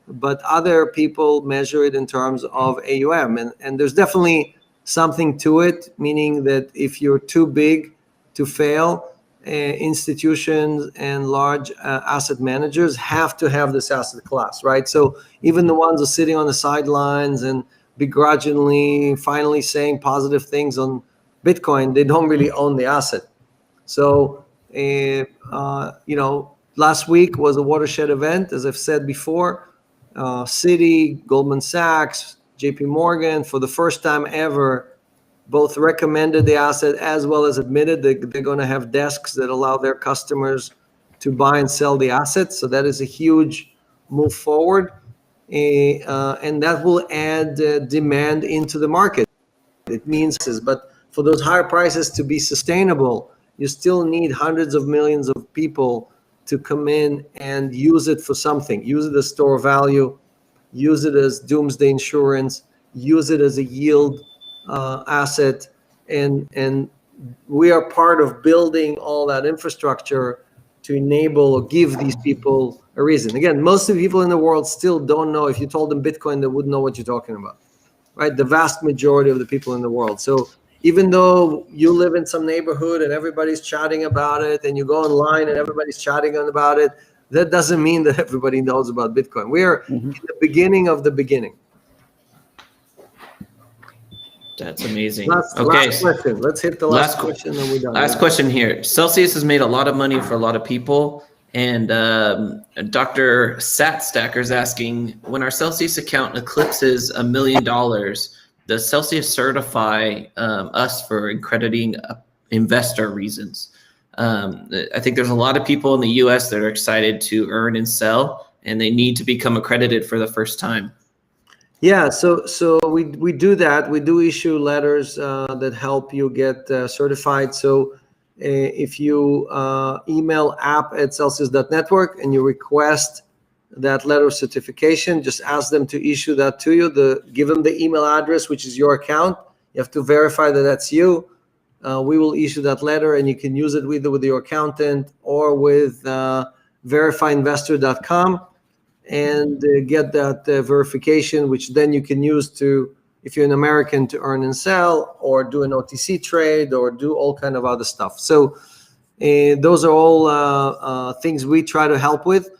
but other people measure it in terms of AUM. And there's definitely something to it, meaning that if you're too big to fail, institutions and large asset managers have to have this asset class, right? So even the ones who are sitting on the sidelines and begrudgingly finally saying positive things on Bitcoin, they don't really own the asset. So, last week was a watershed event, as I've said before. Citi, Goldman Sachs, JP Morgan, for the first time ever, both recommended the asset as well as admitted that they're going to have desks that allow their customers to buy and sell the assets. So that is a huge move forward. And that will add demand into the market. It means, but for those higher prices to be sustainable, you still need hundreds of millions of people to come in and use it for something. Use it as store value, use it as doomsday insurance, use it as a yield asset, and we are part of building all that infrastructure to enable or give these people a reason. Again, most of the people in the world still don't know. If you told them Bitcoin, they wouldn't know what you're talking about, right? The vast majority of the people in the world. So even though you live in some neighborhood and everybody's chatting about it, and you go online and everybody's chatting about it, that doesn't mean that everybody knows about Bitcoin. We are in the beginning of the beginning. That's amazing. Last question. Let's hit the last question, and we're done. Last question here. Celsius has made a lot of money for a lot of people. And Dr. Satstacker is asking, when our Celsius account eclipses $1 million, does Celsius certify us for accrediting investor reasons? I think there's a lot of people in the US that are excited to earn and sell, and they need to become accredited for the first time. Yeah, so we do that. We do issue letters that help you get certified. So if you email app@celsius.network and you request that letter of certification, just ask them to issue that to you. Give them the email address, which is your account. You have to verify that that's you. We will issue that letter, and you can use it either with your accountant or with verifyinvestor.com. and get that verification, which then you can use to, if you're an American, to earn and sell, or do an OTC trade, or do all kind of other stuff. So those are all things we try to help with,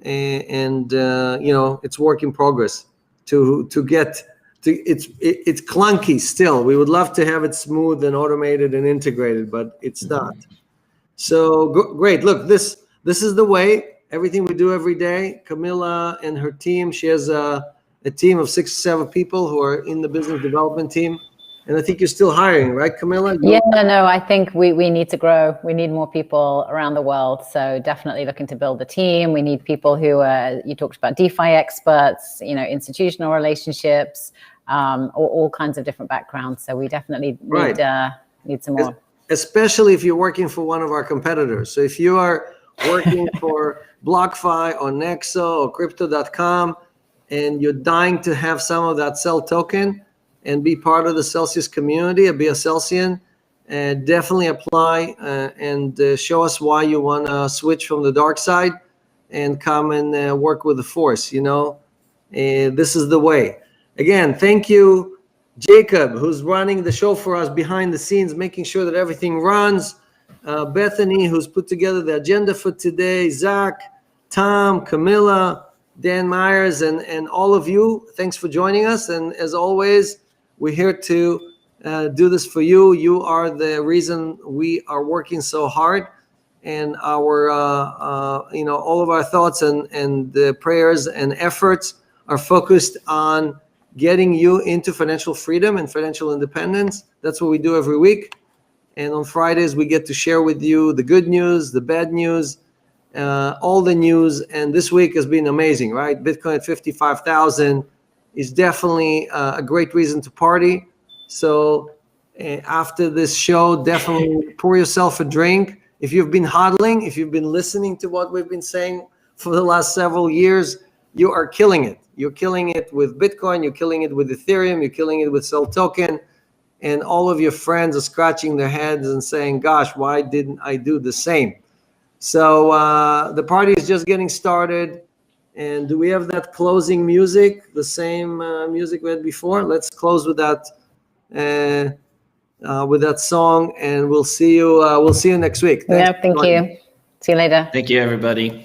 and it's work in progress to get to. It's clunky still. We would love to have it smooth and automated and integrated, but it's not. So great. Look, this is the way. Everything we do every day. Camilla and her team, she has a team of 6 or 7 people who are in the business development team. And I think you're still hiring, right, Camilla? Yeah, no, I think we need to grow. We need more people around the world. So definitely looking to build the team. We need people who you talked about DeFi experts, institutional relationships, all kinds of different backgrounds. So we definitely need some more. Especially if you're working for one of our competitors. So if you are working for BlockFi or Nexo or Crypto.com, and you're dying to have some of that Cell token and be part of the Celsius community, or be a Celsian, definitely apply and show us why you want to switch from the dark side and come and work with the force. This is the way. Again, thank you, Jacob, who's running the show for us behind the scenes, making sure that everything runs. Bethany, who's put together the agenda for today. Zach, Tom, Camilla, Dan Myers, and all of you. Thanks for joining us. And as always, we're here to do this for you. You are the reason we are working so hard, and our all of our thoughts and the prayers and efforts are focused on getting you into financial freedom and financial independence. That's what we do every week. And on Fridays, we get to share with you the good news, the bad news, all the news. And this week has been amazing, right? Bitcoin at 55,000 is definitely a great reason to party. So after this show, definitely pour yourself a drink. If you've been hodling, if you've been listening to what we've been saying for the last several years, you are killing it. You're killing it with Bitcoin. You're killing it with Ethereum. You're killing it with Cell token. And all of your friends are scratching their heads and saying, gosh, why didn't I do the same? So the party is just getting started. And do we have that closing music, the same music we had before? Let's close with that song, and we'll see you next week. Thank you. See you later. Thank you, everybody.